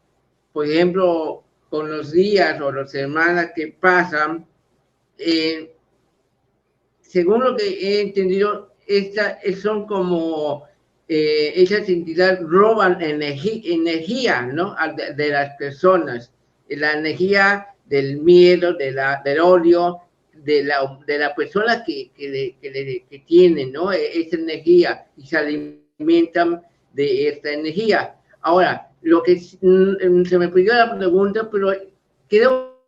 Speaker 1: por ejemplo, con los días o las semanas que pasan, eh, según lo que he entendido, son como esas entidades roban energía, ¿no? De las personas, la energía del miedo, del odio, de la persona que tiene, ¿no? Esa energía y se alimentan de esta energía. Ahora, lo que se me pidió la pregunta, pero creo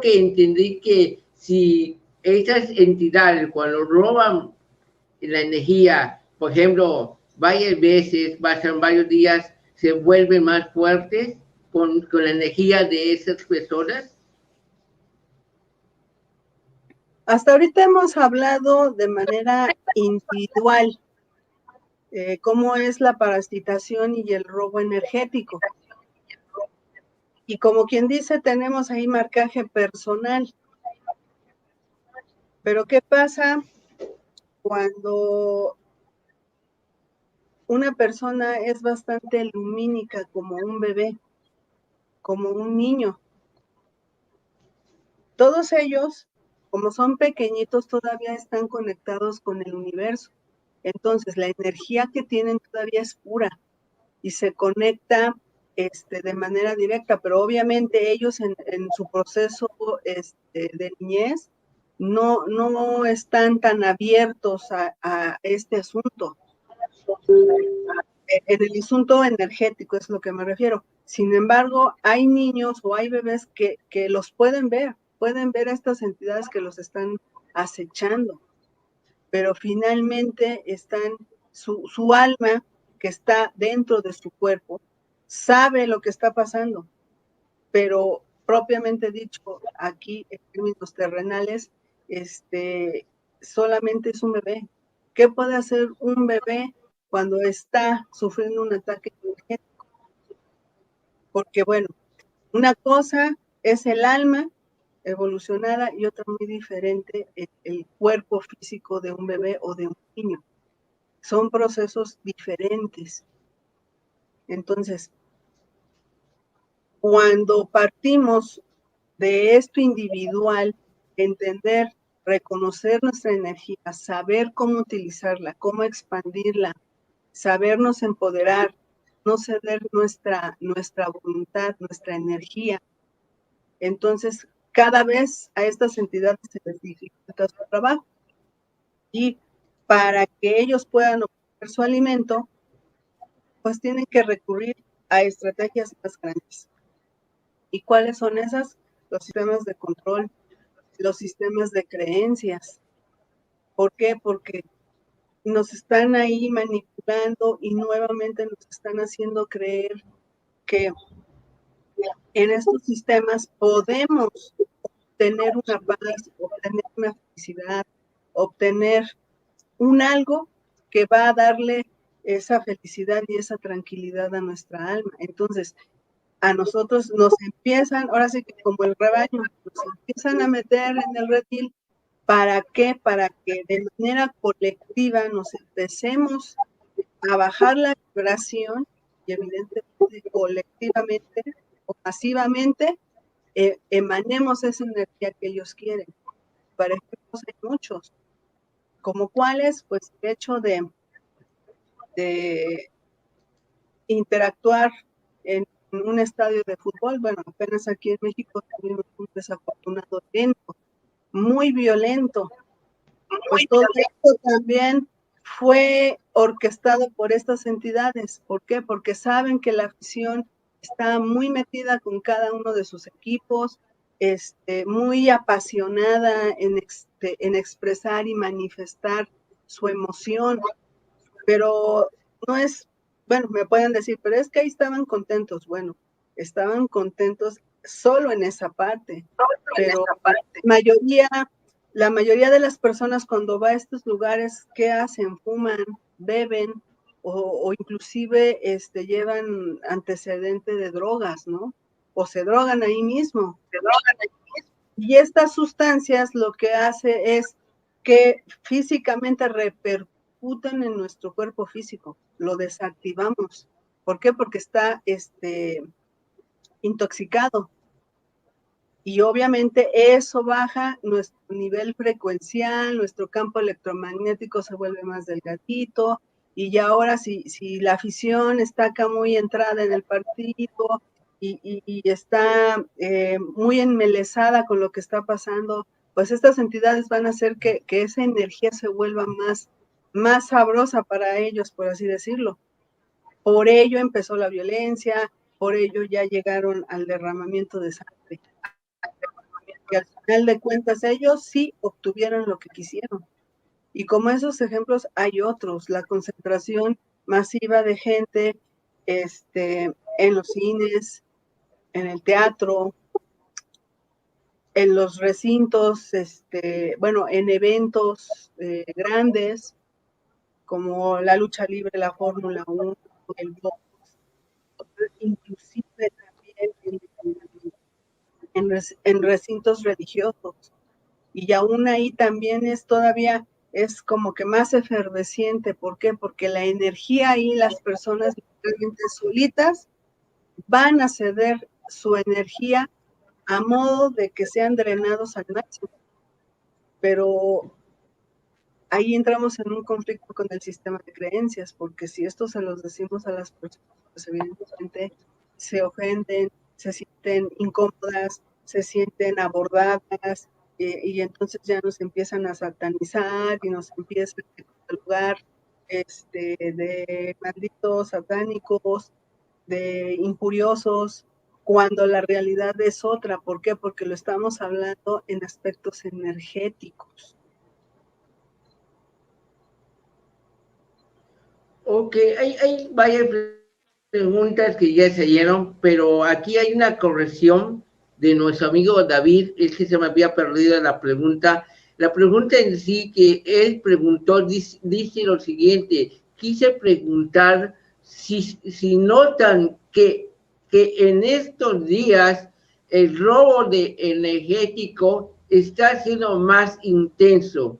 Speaker 1: que entendí que si esas entidades cuando roban la energía, por ejemplo, varias veces, pasan varios días, se vuelven más fuertes con la energía de esas personas.
Speaker 2: Hasta ahorita hemos hablado de manera individual cómo es la parasitación y el robo energético. Y como quien dice, tenemos ahí marcaje personal. Pero ¿qué pasa cuando una persona es bastante lumínica como un bebé? como un niño. Todos ellos, como son pequeñitos, todavía están conectados con el universo. Entonces, la energía que tienen todavía es pura y se conecta de manera directa, pero obviamente ellos en su proceso de niñez no están tan abiertos a este asunto. En el asunto energético es lo que me refiero. Sin embargo, hay niños o hay bebés que los pueden ver a estas entidades que los están acechando, pero finalmente están, su alma que está dentro de su cuerpo sabe lo que está pasando, pero propiamente dicho aquí en términos terrenales, solamente es un bebé. ¿Qué puede hacer un bebé cuando está sufriendo un ataque energético? Porque bueno, una cosa es el alma evolucionada y otra muy diferente, el cuerpo físico de un bebé o de un niño. Son procesos diferentes. Entonces, cuando partimos de esto individual, entender, reconocer nuestra energía, saber cómo utilizarla, cómo expandirla, sabernos empoderar, no ceder nuestra voluntad, nuestra energía. Entonces, cada vez a estas entidades se les dificulta su trabajo. Y para que ellos puedan obtener su alimento, pues tienen que recurrir a estrategias más grandes. ¿Y cuáles son esas? Los sistemas de control, los sistemas de creencias. ¿Por qué? Porque nos están ahí manipulando y nuevamente nos están haciendo creer que en estos sistemas podemos obtener una paz, obtener una felicidad, obtener un algo que va a darle esa felicidad y esa tranquilidad a nuestra alma. Entonces, a nosotros nos empiezan, ahora sí que como el rebaño, nos empiezan a meter en el redil. ¿Para qué? Para que de manera colectiva nos empecemos a bajar la vibración y evidentemente colectivamente o masivamente emanemos esa energía que ellos quieren. Para ejemplos hay muchos, como cuáles, pues el hecho de interactuar en un estadio de fútbol. Bueno, apenas aquí en México tuvimos un desafortunado evento, muy violento. Pues todo esto también fue orquestado por estas entidades. ¿Por qué? Porque saben que la afición está muy metida con cada uno de sus equipos, muy apasionada en expresar y manifestar su emoción, pero no es, bueno, me pueden decir, pero es que ahí estaban contentos. Bueno, estaban contentos solo en esa parte, pero la mayoría de las personas cuando va a estos lugares, ¿qué hacen? Fuman, beben o inclusive llevan antecedente de drogas, ¿no? O se drogan ahí mismo. Y estas sustancias lo que hace es que físicamente repercuten en nuestro cuerpo físico, lo desactivamos. ¿Por qué? Porque está intoxicado. Y obviamente eso baja nuestro nivel frecuencial, nuestro campo electromagnético se vuelve más delgadito, y ya ahora si la afición está acá muy entrada en el partido y está muy enmelezada con lo que está pasando, pues estas entidades van a hacer que esa energía se vuelva más sabrosa para ellos, por así decirlo. Por ello empezó la violencia, por ello ya llegaron al derramamiento de sangre. Y al final de cuentas ellos sí obtuvieron lo que quisieron. Y como esos ejemplos hay otros, la concentración masiva de gente en los cines, en el teatro, en los recintos, bueno, en eventos grandes, como la lucha libre, la Fórmula 1, el box, inclusive también en recintos religiosos. Y aún ahí también es como que más efervesciente. ¿Por qué? Porque la energía ahí, las personas realmente solitas van a ceder su energía a modo de que sean drenados al máximo. Pero ahí entramos en un conflicto con el sistema de creencias, porque si esto se los decimos a las personas, pues evidentemente se ofenden, se sienten incómodas, se sienten abordadas, y entonces ya nos empiezan a satanizar y nos empiezan a catalogar de malditos, satánicos, de injuriosos, cuando la realidad es otra. ¿Por qué? Porque lo estamos hablando en aspectos energéticos.
Speaker 1: Ok, hay varias preguntas que ya se dieron, pero aquí hay una corrección de nuestro amigo David. Es que se me había perdido la pregunta. La pregunta en sí que él preguntó dice lo siguiente: quise preguntar si notan que en estos días el robo de energético está siendo más intenso.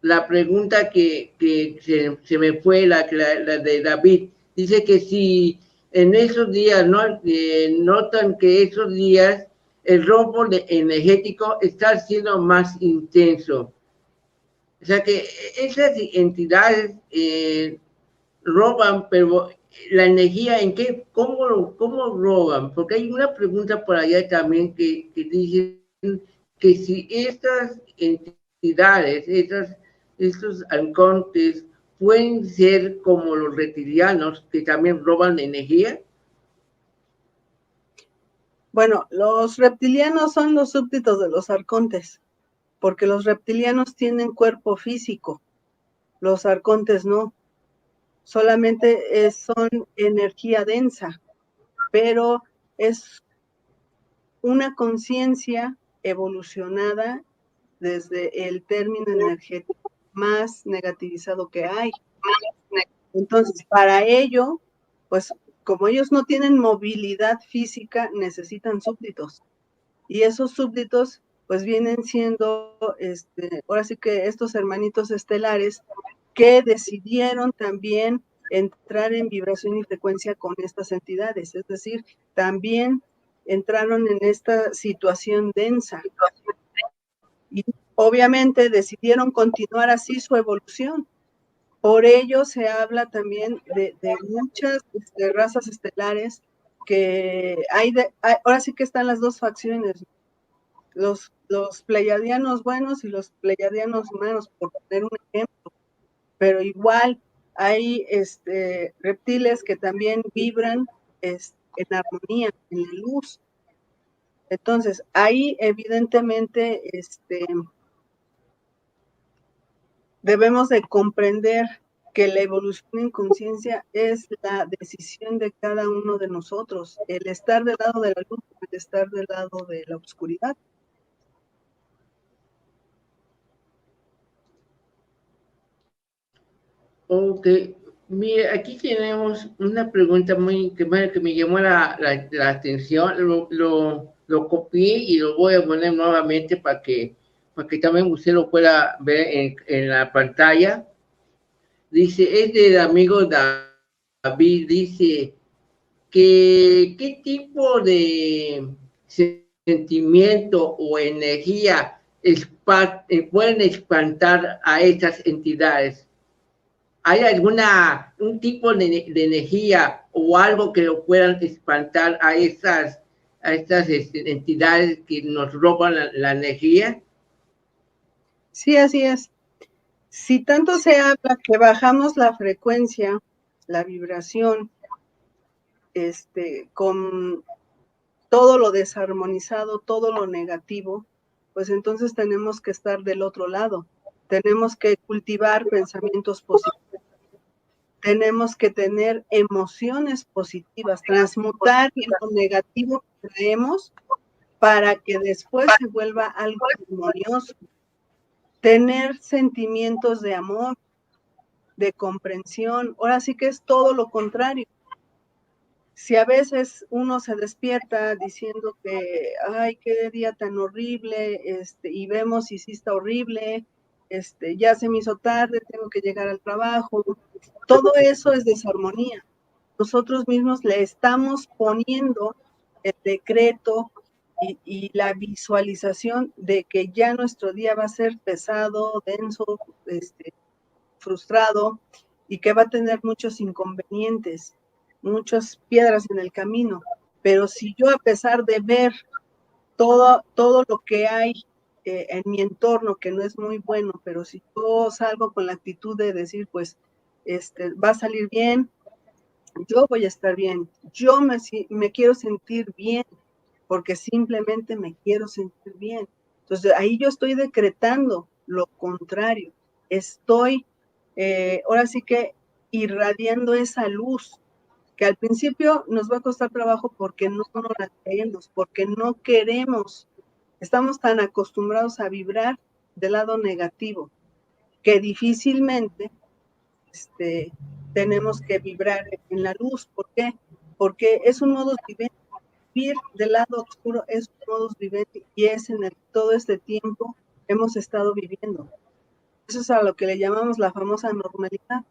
Speaker 1: La pregunta que se me fue, la de David, dice que si en esos días notan que esos días el robo energético está siendo más intenso. O sea que esas entidades roban, pero la energía, ¿en qué? ¿Cómo roban? Porque hay una pregunta por allá también que dice que si estas entidades, estos arcontes, pueden ser como los reptilianos que también roban energía.
Speaker 2: Bueno, los reptilianos son los súbditos de los arcontes, porque los reptilianos tienen cuerpo físico, los arcontes no, solamente son energía densa, pero es una conciencia evolucionada desde el término energético más negativizado que hay. Entonces, para ello, pues como ellos no tienen movilidad física, necesitan súbditos. Y esos súbditos, pues vienen siendo, ahora sí que estos hermanitos estelares que decidieron también entrar en vibración y frecuencia con estas entidades, es decir, también entraron en esta situación densa. Y obviamente decidieron continuar así su evolución. Por ello se habla también de muchas razas estelares que ahora sí que están las dos facciones, los pleiadianos buenos y los pleiadianos malos, por poner un ejemplo, pero igual hay reptiles que también vibran en armonía, en la luz. Entonces, ahí evidentemente debemos de comprender que la evolución en conciencia es la decisión de cada uno de nosotros, el estar del lado de la luz, el estar del lado de la oscuridad.
Speaker 1: Ok, mire, aquí tenemos una pregunta que me llamó la atención. Lo copié y lo voy a poner nuevamente para que también usted lo pueda ver en la pantalla. Dice, es del amigo David, dice que qué tipo de sentimiento o energía pueden espantar a estas entidades. ¿Hay un tipo de energía o algo que lo puedan espantar a estas entidades que nos roban la energía?
Speaker 2: Sí, así es. Si tanto se habla que bajamos la frecuencia, la vibración, con todo lo desarmonizado, todo lo negativo, pues entonces tenemos que estar del otro lado. Tenemos que cultivar pensamientos positivos. Tenemos que tener emociones positivas, transmutar lo negativo que traemos para que después se vuelva algo armonioso. Tener sentimientos de amor, de comprensión. Ahora sí que es todo lo contrario. Si a veces uno se despierta diciendo que, ay, qué día tan horrible, y vemos y sí está horrible, ya se me hizo tarde, tengo que llegar al trabajo, todo eso es desarmonía. Nosotros mismos le estamos poniendo el decreto y la visualización de que ya nuestro día va a ser pesado, denso, frustrado y que va a tener muchos inconvenientes, muchas piedras en el camino. Pero si yo, a pesar de ver todo lo que hay en mi entorno que no es muy bueno, pero si yo salgo con la actitud de decir, pues, va a salir bien, yo voy a estar bien, yo me quiero sentir bien, porque simplemente me quiero sentir bien. Entonces, ahí yo estoy decretando lo contrario, estoy ahora sí que irradiando esa luz, que al principio nos va a costar trabajo porque no nos la creemos, porque no queremos. Estamos tan acostumbrados a vibrar del lado negativo que difícilmente tenemos que vibrar en la luz. ¿Por qué? Porque es un modo vivendi. Vivir del lado oscuro es un modo vivendi y es en el todo este tiempo hemos estado viviendo. Eso es a lo que le llamamos la famosa normalidad,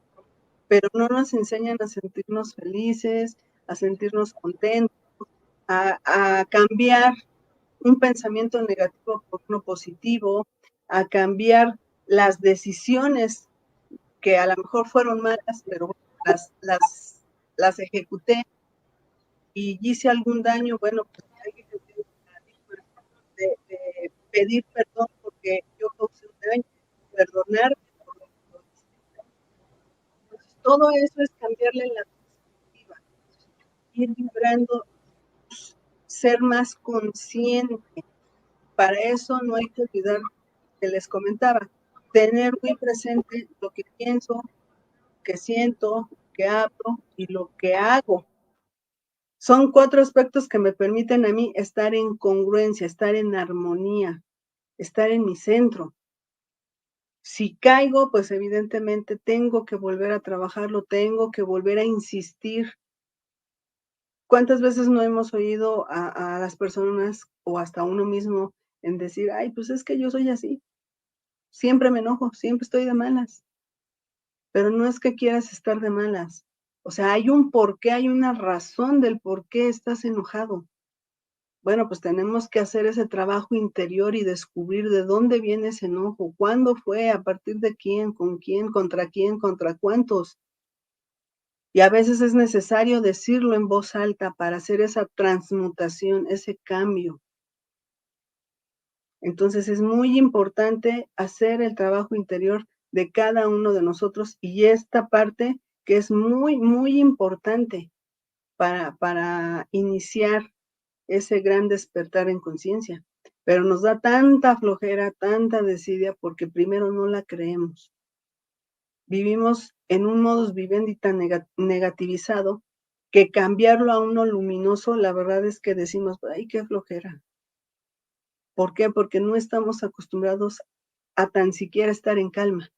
Speaker 2: pero no nos enseñan a sentirnos felices, a sentirnos contentos, a cambiar un pensamiento negativo por uno positivo, a cambiar las decisiones que a lo mejor fueron malas, pero las ejecuté y hice algún daño. Bueno, pues hay que cambiar el paradigma de pedir perdón porque yo causé un daño, perdonar por lo que lo hice. Entonces, todo eso es cambiarle la perspectiva, ir vibrando, ser más consciente. Para eso no hay que olvidar, que les comentaba, tener muy presente lo que pienso, que siento, que hablo y lo que hago. Son 4 aspectos que me permiten a mí estar en congruencia, estar en armonía, estar en mi centro. Si caigo, pues evidentemente tengo que volver a trabajarlo, tengo que volver a insistir. ¿Cuántas veces no hemos oído a las personas o hasta uno mismo en decir, ay, pues es que yo soy así, siempre me enojo, siempre estoy de malas? Pero no es que quieras estar de malas. O sea, hay un porqué, hay una razón del por qué estás enojado. Bueno, pues tenemos que hacer ese trabajo interior y descubrir de dónde viene ese enojo, cuándo fue, a partir de quién, contra cuántos. Y a veces es necesario decirlo en voz alta para hacer esa transmutación, ese cambio. Entonces es muy importante hacer el trabajo interior de cada uno de nosotros y esta parte que es muy, muy importante para iniciar ese gran despertar en conciencia. Pero nos da tanta flojera, tanta desidia, porque primero no la creemos. Vivimos en un modus vivendi tan negativizado que cambiarlo a uno luminoso, la verdad es que decimos, ay, qué flojera. ¿Por qué? Porque no estamos acostumbrados a tan siquiera estar en calma.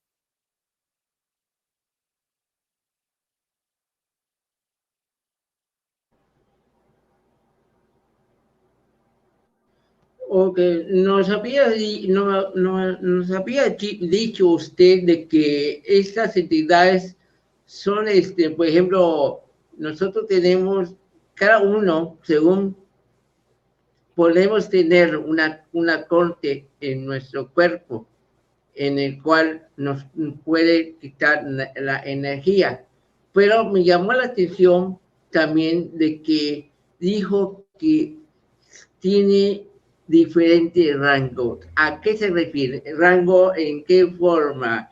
Speaker 1: Ok, nos había dicho usted de que estas entidades son, por ejemplo, nosotros tenemos, cada uno, según podemos tener una corte en nuestro cuerpo, en el cual nos puede quitar la energía. Pero me llamó la atención también de que dijo que tiene diferentes rangos. ¿A qué se refiere? ¿Rango en qué forma?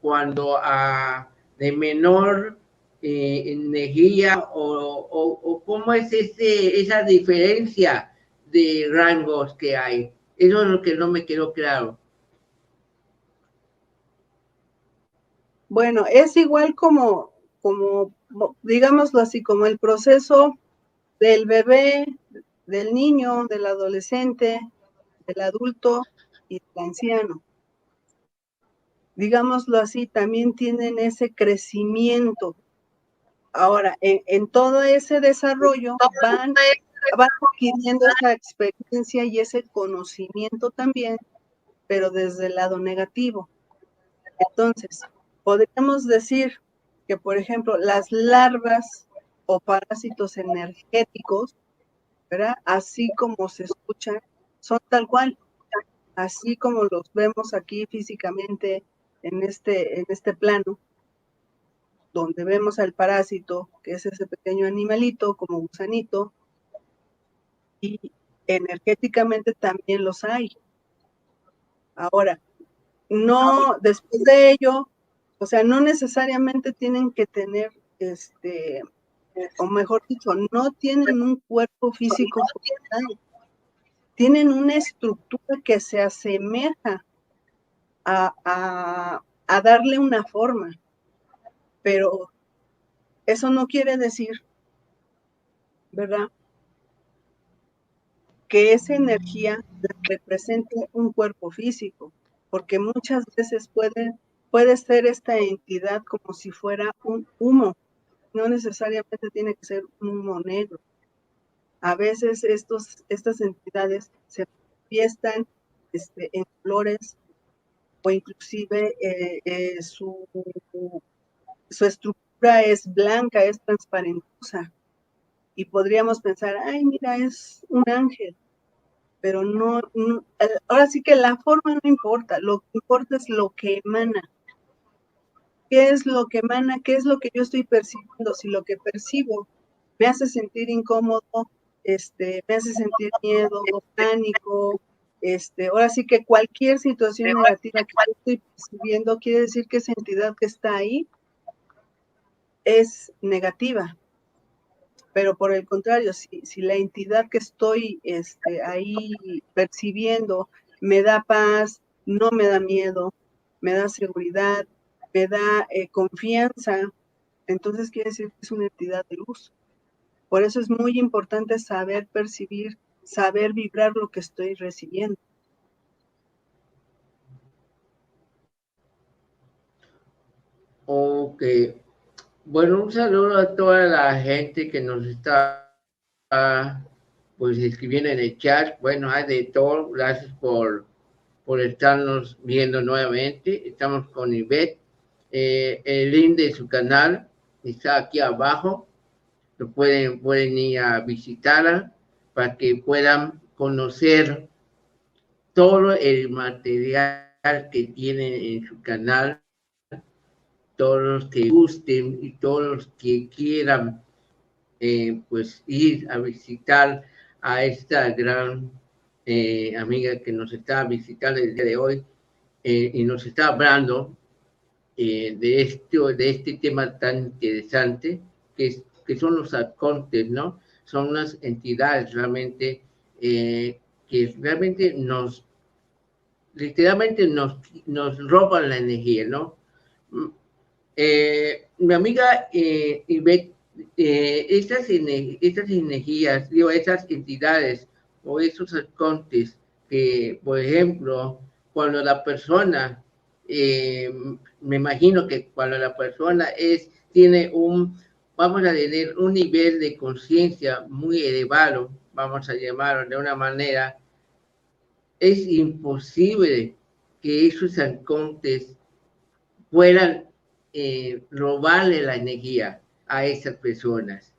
Speaker 1: Cuando a de menor energía o cómo es esa diferencia de rangos que hay. Eso es lo que no me quedó claro.
Speaker 2: Bueno, es igual como, digámoslo así, como el proceso del bebé, del niño, del adolescente, del adulto y del anciano. Digámoslo así, también tienen ese crecimiento. Ahora, en todo ese desarrollo van adquiriendo esa experiencia y ese conocimiento también, pero desde el lado negativo. Entonces, podríamos decir que, por ejemplo, las larvas o parásitos energéticos, ¿verdad? Así como se escuchan, son tal cual, así como los vemos aquí físicamente en este plano, donde vemos al parásito, que es ese pequeño animalito como gusanito, y energéticamente también los hay. Ahora, no, después de ello, o sea, no necesariamente tienen que tener, o mejor dicho, no tienen un cuerpo físico como tal, tienen una estructura que se asemeja a darle una forma, pero eso no quiere decir, ¿verdad?, que esa energía represente un cuerpo físico, porque muchas veces puede ser esta entidad como si fuera un humo, no necesariamente tiene que ser un humo negro. A veces estas entidades se manifiestan en colores o inclusive su estructura es blanca, es transparentosa, y podríamos pensar, ay, mira, es un ángel, pero no, ahora sí que la forma no importa, lo que importa es lo que emana. ¿Qué es lo que emana? ¿Qué es lo que yo estoy percibiendo? Si lo que percibo me hace sentir incómodo, me hace sentir miedo, pánico, ahora sí que cualquier situación negativa que yo estoy percibiendo quiere decir que esa entidad que está ahí es negativa. Pero por el contrario, si la entidad que estoy ahí percibiendo me da paz, no me da miedo, me da seguridad, me da confianza, entonces quiere decir que es una entidad de luz. Por eso es muy importante saber percibir, saber vibrar lo que estoy recibiendo.
Speaker 1: Ok. Bueno, un saludo a toda la gente que nos está pues escribiendo en el chat. Bueno, hay de todo. Gracias por estarnos viendo nuevamente. Estamos con Ivette. El link de su canal está aquí abajo. Lo pueden ir a visitarla para que puedan conocer todo el material que tienen en su canal, todos los que gusten y todos los que quieran pues ir a visitar a esta gran amiga que nos está visitando el día de hoy y nos está hablando de este tema tan interesante que son los arcontes, ¿no? Son unas entidades realmente que realmente literalmente nos roban la energía, ¿no? Mi amiga Ivette, estas energías, digo, estas entidades o esos arcontes que, por ejemplo, cuando la persona, me imagino que cuando la persona tiene vamos a tener un nivel de conciencia muy elevado, vamos a llamarlo de una manera, es imposible que esos arcontes puedan robarle la energía a esas personas.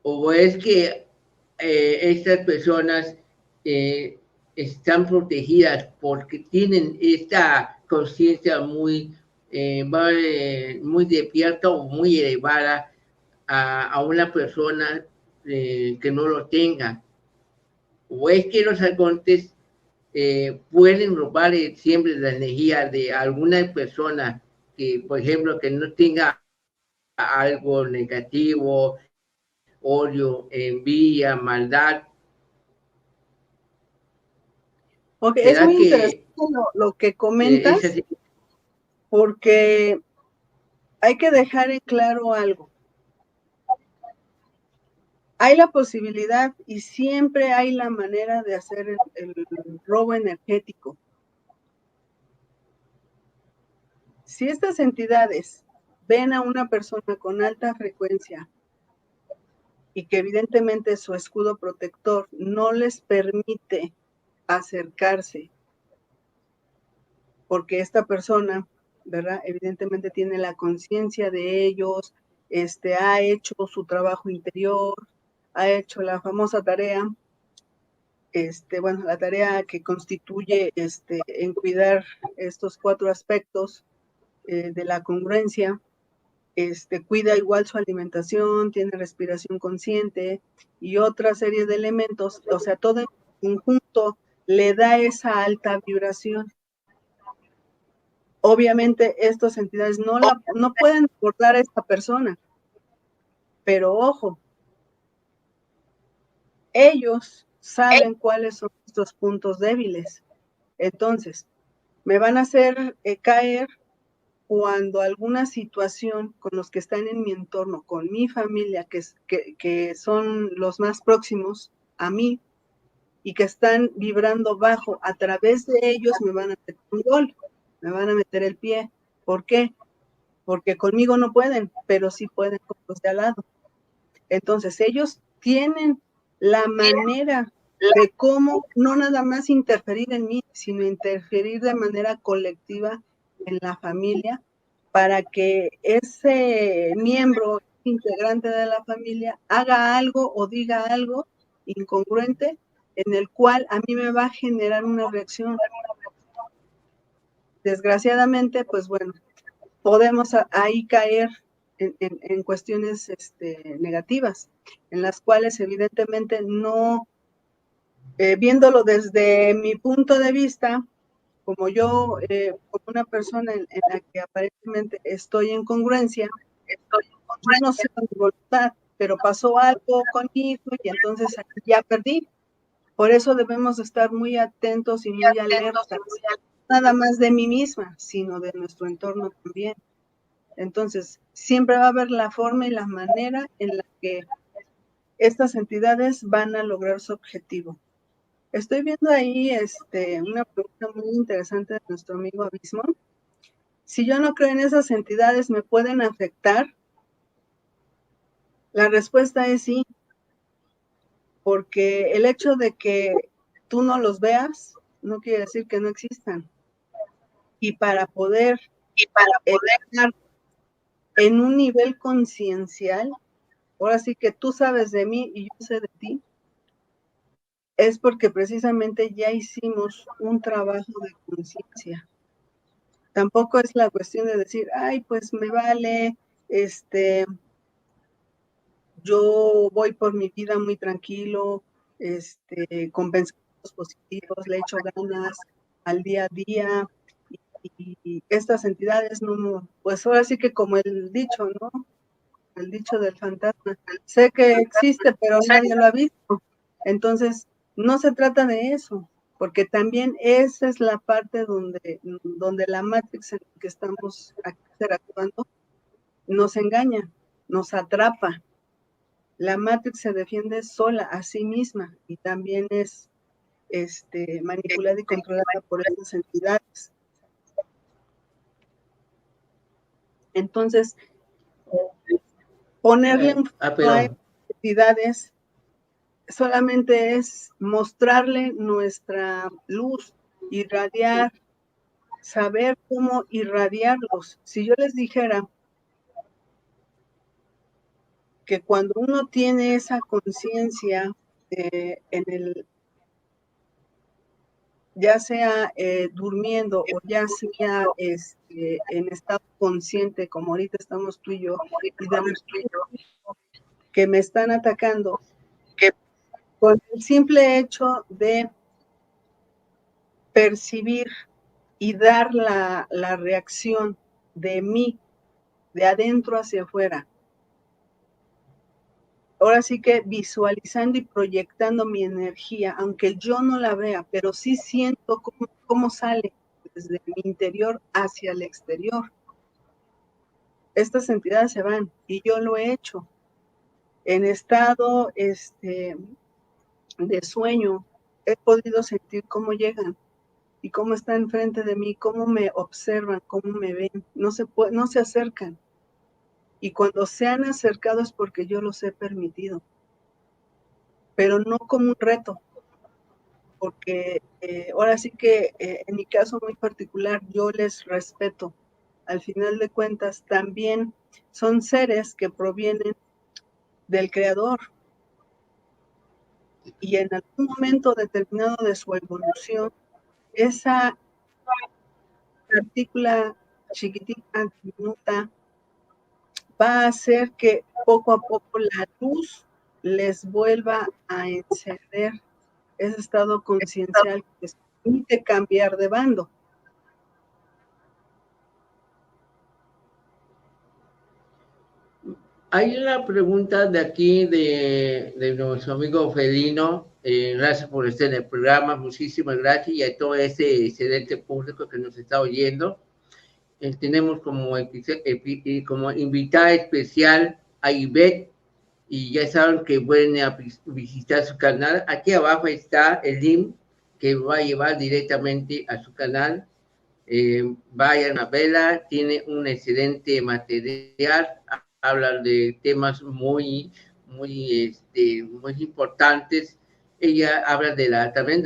Speaker 1: O es que estas personas están protegidas porque tienen esta conciencia muy despierta o muy elevada a una persona que no lo tenga. O es que los arcontes pueden robar siempre la energía de alguna persona que, por ejemplo, que no tenga algo negativo, odio, envidia, maldad.
Speaker 2: Ok, es
Speaker 1: ¿Será
Speaker 2: muy interesante
Speaker 1: que
Speaker 2: lo que
Speaker 1: es
Speaker 2: comentas,
Speaker 1: así?
Speaker 2: porque hay que dejar en claro algo. Hay la posibilidad y siempre hay la manera de hacer el robo energético. Si estas entidades ven a una persona con alta frecuencia y que evidentemente su escudo protector no les permite acercarse, porque esta persona, ¿verdad?, evidentemente tiene la conciencia de ellos, ha hecho su trabajo interior, ha hecho la famosa tarea, bueno, la tarea que constituye en cuidar estos 4 aspectos de la congruencia, cuida igual su alimentación, tiene respiración consciente y otra serie de elementos, o sea, todo en conjunto le da esa alta vibración. Obviamente estas entidades no pueden abordar a esta persona, pero ojo, ellos saben cuáles son nuestros puntos débiles. Entonces, me van a hacer caer cuando alguna situación con los que están en mi entorno, con mi familia, que son los más próximos a mí y que están vibrando bajo, a través de ellos me van a meter un gol, me van a meter el pie. ¿Por qué? Porque conmigo no pueden, pero sí pueden con los de al lado. Entonces, ellos tienen la manera de cómo no nada más interferir en mí, sino interferir de manera colectiva en la familia para que ese miembro integrante de la familia haga algo o diga algo incongruente en el cual a mí me va a generar una reacción. Desgraciadamente, pues bueno, podemos ahí caer en cuestiones negativas, en las cuales evidentemente no, viéndolo desde mi punto de vista, como yo, como una persona en la que aparentemente estoy en congruencia, yo no sé con mi voluntad, pero pasó algo conmigo y entonces ya perdí. Por eso debemos estar muy atentos y muy alertas, nada más de mí misma, sino de nuestro entorno también. Entonces, siempre va a haber la forma y la manera en la que estas entidades van a lograr su objetivo. Estoy viendo ahí una pregunta muy interesante de nuestro amigo Abismo. Si yo no creo en esas entidades, ¿me pueden afectar? La respuesta es sí, porque el hecho de que tú no los veas no quiere decir que no existan. Y para poder estar en un nivel conciencial, ahora sí que tú sabes de mí y yo sé de ti, es porque precisamente ya hicimos un trabajo de conciencia. Tampoco es la cuestión de decir, ay, pues me vale, yo voy por mi vida muy tranquilo, con pensamientos positivos, le echo ganas al día a día, y estas entidades no, pues ahora sí que como el dicho, ¿no? El dicho del fantasma, sé que existe, pero nadie lo ha visto. Entonces, no se trata de eso, porque también esa es la parte donde la Matrix en la que estamos interactuando nos engaña, nos atrapa. La Matrix se defiende sola a sí misma y también es manipulada y controlada por esas entidades. Entonces, ponerle un freno a esas entidades solamente es mostrarle nuestra luz, irradiar, saber cómo irradiarlos. Si yo les dijera que cuando uno tiene esa conciencia ya sea durmiendo o ya sea en estado consciente, como ahorita estamos tú y yo, y de que me están atacando, con el simple hecho de percibir y dar la reacción de mí, de adentro hacia afuera. Ahora sí que visualizando y proyectando mi energía, aunque yo no la vea, pero sí siento cómo sale desde mi interior hacia el exterior. Estas entidades se van y yo lo he hecho. En estado de sueño, he podido sentir cómo llegan y cómo están enfrente de mí, cómo me observan, cómo me ven, no se acercan. Y cuando se han acercado es porque yo los he permitido, pero no como un reto, porque ahora sí que en mi caso muy particular yo les respeto, al final de cuentas, también son seres que provienen del Creador. Y en algún momento determinado de su evolución, esa partícula chiquitita, diminuta, va a hacer que poco a poco la luz les vuelva a encender ese estado conciencial que les permite cambiar de bando.
Speaker 1: Hay una pregunta de aquí de nuestro amigo Felino. Gracias por estar en el programa, muchísimas gracias, y a todo ese excelente público que nos está oyendo. Tenemos como invitada especial a Ivette, y ya saben que pueden visitar su canal. Aquí abajo está el link que va a llevar directamente a su canal. Vayan a verla, tiene un excelente material, habla de temas muy importantes. Ella habla también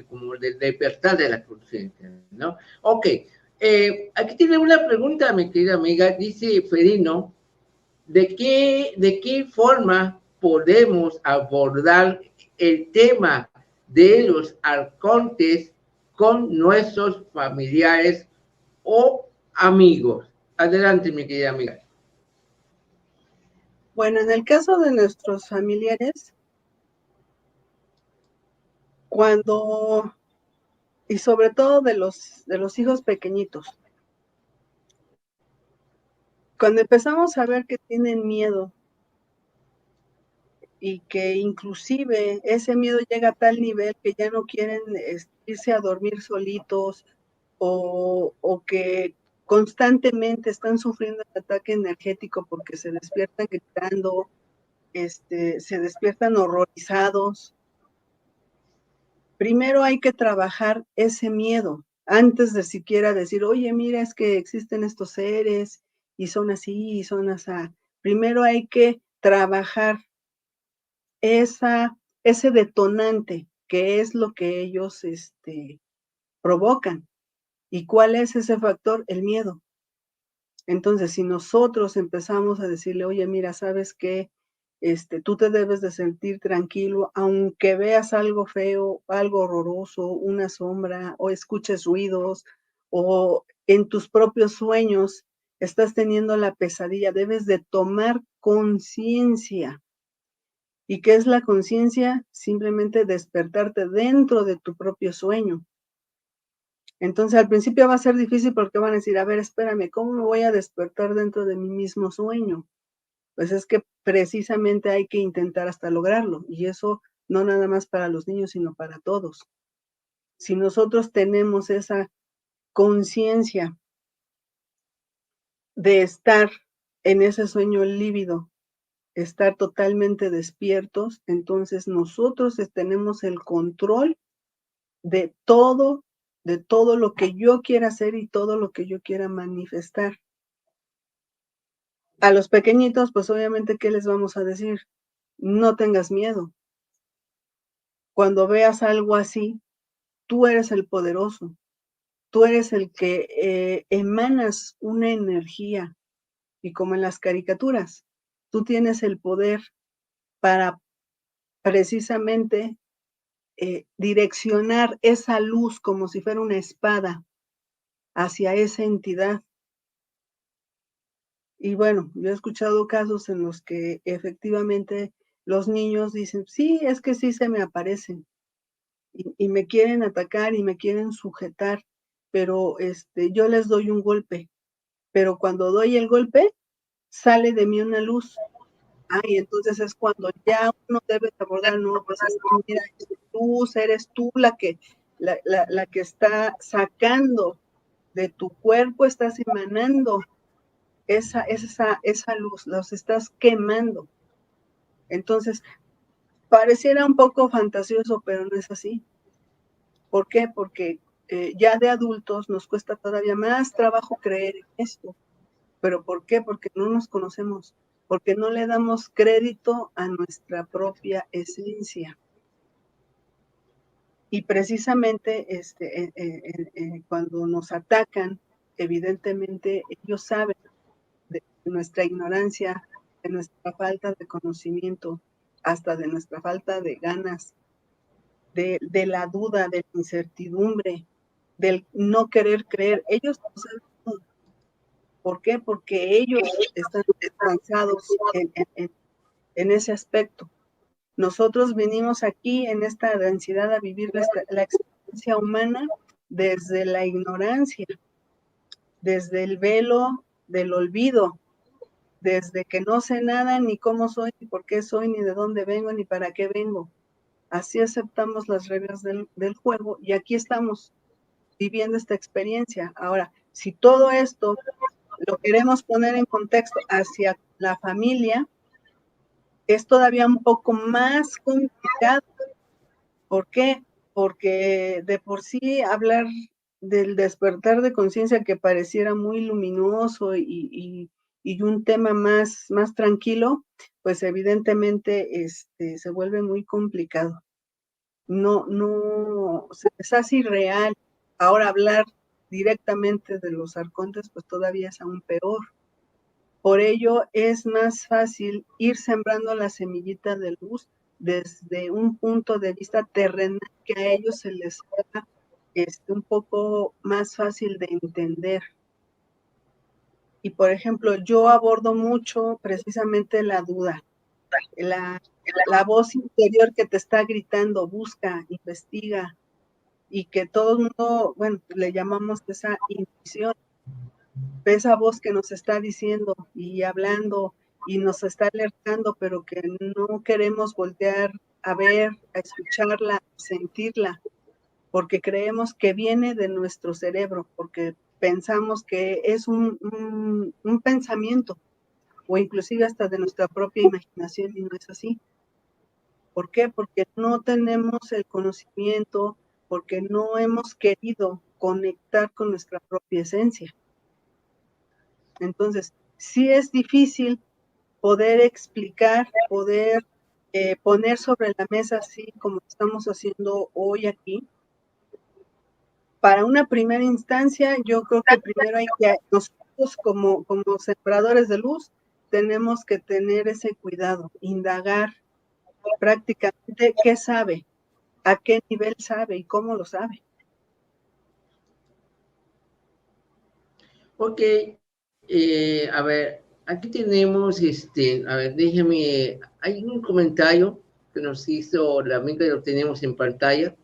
Speaker 1: como del despertar de la conciencia, ¿no? Ok, aquí tiene una pregunta, mi querida amiga, dice Ferino, ¿de qué forma podemos abordar el tema de los arcontes con nuestros familiares o amigos? Adelante, mi querida amiga.
Speaker 2: Bueno, en el caso de nuestros familiares, y sobre todo de los hijos pequeñitos, cuando empezamos a ver que tienen miedo y que inclusive ese miedo llega a tal nivel que ya no quieren irse a dormir solitos, o que constantemente están sufriendo el ataque energético porque se despiertan gritando, se despiertan horrorizados. Primero hay que trabajar ese miedo antes de siquiera decir, oye, mira, es que existen estos seres y son así y son así. Primero hay que trabajar ese detonante, que es lo que ellos provocan. ¿Y cuál es ese factor? El miedo. Entonces, si nosotros empezamos a decirle, oye, mira, ¿sabes qué? Tú te debes de sentir tranquilo, aunque veas algo feo, algo horroroso, una sombra, o escuches ruidos, o en tus propios sueños estás teniendo la pesadilla, debes de tomar conciencia. ¿Y qué es la conciencia? Simplemente despertarte dentro de tu propio sueño. Entonces, al principio va a ser difícil porque van a decir, a ver, espérame, ¿cómo me voy a despertar dentro de mi mismo sueño? Pues es que precisamente hay que intentar hasta lograrlo, y eso no nada más para los niños, sino para todos. Si nosotros tenemos esa conciencia de estar en ese sueño lívido, estar totalmente despiertos, entonces nosotros tenemos el control de todo lo que yo quiera hacer y todo lo que yo quiera manifestar. A los pequeñitos, pues obviamente, ¿qué les vamos a decir? No tengas miedo. Cuando veas algo así, tú eres el poderoso. Tú eres el que emanas una energía. Y como en las caricaturas, tú tienes el poder para precisamente direccionar esa luz como si fuera una espada hacia esa entidad. Y bueno, yo he escuchado casos en los que efectivamente los niños dicen, sí, es que sí se me aparecen y me quieren atacar y me quieren sujetar, pero yo les doy un golpe, pero cuando doy el golpe, sale de mí una luz. Y entonces es cuando ya uno debe abordar, no, pues es que mira, eres tú la que está sacando de tu cuerpo, estás emanando esa luz, los estás quemando. Entonces, pareciera un poco fantasioso, pero no es así. ¿Por qué? Porque ya de adultos nos cuesta todavía más trabajo creer en esto. ¿Pero por qué? Porque no nos conocemos, porque no le damos crédito a nuestra propia esencia. Y precisamente cuando nos atacan evidentemente ellos saben de nuestra ignorancia, de nuestra falta de conocimiento, hasta de nuestra falta de ganas, de la duda, de la incertidumbre, del no querer creer. Ellos lo saben todo. ¿Por qué? Porque ellos están descansados en ese aspecto. Nosotros venimos aquí en esta densidad a vivir la experiencia humana desde la ignorancia, desde el velo del olvido, desde que no sé nada, ni cómo soy, ni por qué soy, ni de dónde vengo, ni para qué vengo. Así aceptamos las reglas del juego y aquí estamos viviendo esta experiencia. Ahora, si todo esto lo queremos poner en contexto hacia la familia, es todavía un poco más complicado. ¿Por qué? Porque de por sí hablar del despertar de conciencia que pareciera muy luminoso y un tema más tranquilo, pues evidentemente se vuelve muy complicado. No, se les hace irreal. Ahora hablar directamente de los arcontes, pues todavía es aún peor. Por ello es más fácil ir sembrando la semillita de luz desde un punto de vista terrenal que a ellos se les haga un poco más fácil de entender. Y por ejemplo, yo abordo mucho precisamente la duda, la voz interior que te está gritando, busca, investiga, y que todo el mundo, bueno, le llamamos esa intuición, esa voz que nos está diciendo y hablando y nos está alertando, pero que no queremos voltear a ver, a escucharla, a sentirla, porque creemos que viene de nuestro cerebro, porque pensamos que es un pensamiento, o inclusive hasta de nuestra propia imaginación, y no es así. ¿Por qué? Porque no tenemos el conocimiento, porque no hemos querido conectar con nuestra propia esencia. Entonces, sí es difícil poder explicar, poder poner sobre la mesa, así como estamos haciendo hoy aquí. Para una primera instancia, yo creo que primero hay que, nosotros como sembradores de luz, tenemos que tener ese cuidado, indagar prácticamente qué sabe, a qué nivel sabe y cómo lo sabe.
Speaker 1: Ok, a ver, aquí tenemos, a ver, déjeme, hay un comentario que nos hizo la amiga, lo tenemos en pantalla,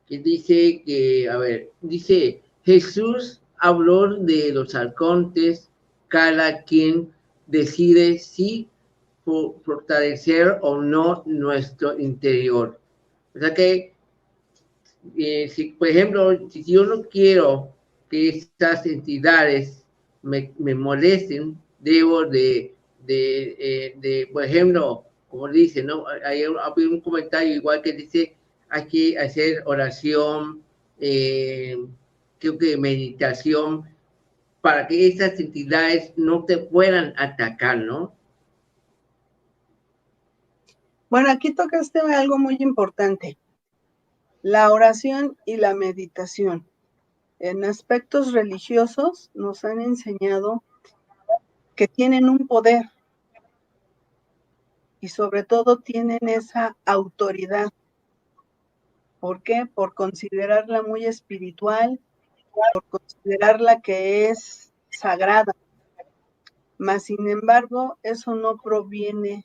Speaker 1: que dice que, a ver, dice, Jesús habló de los arcontes, cada quien decide si fortalecer o no nuestro interior. O sea que, si, por ejemplo, si yo no quiero que estas entidades me molesten, debo por ejemplo, como dice, ¿no? Hay un comentario igual que dice, hay que hacer oración, creo que meditación, para que estas entidades no te puedan atacar, ¿no?
Speaker 2: Bueno, aquí tocaste algo muy importante, la oración y la meditación. En aspectos religiosos nos han enseñado que tienen un poder y sobre todo tienen esa autoridad. ¿Por qué? Por considerarla muy espiritual, por considerarla que es sagrada. Mas, sin embargo, eso no proviene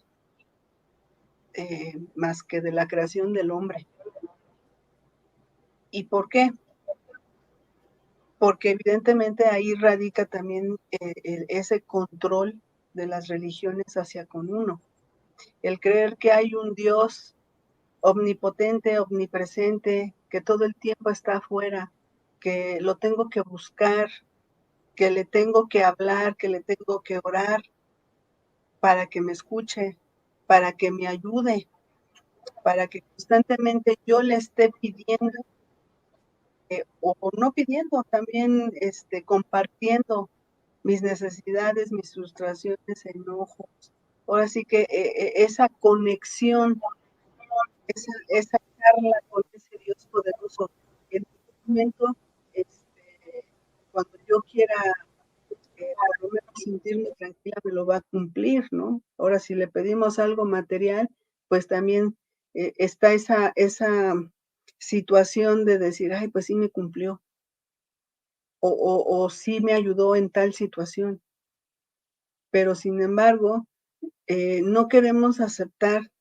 Speaker 2: más que de la creación del hombre. ¿Y por qué? Porque evidentemente ahí radica también ese control de las religiones hacia con uno. El creer que hay un Dios omnipotente, omnipresente, que todo el tiempo está afuera, que lo tengo que buscar, que le tengo que hablar, que le tengo que orar para que me escuche, para que me ayude, para que constantemente yo le esté pidiendo, o no pidiendo, también compartiendo mis necesidades, mis frustraciones, enojos. Ahora sí que esa conexión, esa charla con ese Dios poderoso, en un momento, cuando yo quiera por lo menos sentirme tranquila, me lo va a cumplir, ¿no? Ahora, si le pedimos algo material, pues también está esa situación de decir, ay, pues sí me cumplió, o sí me ayudó en tal situación. Pero sin embargo, no queremos aceptar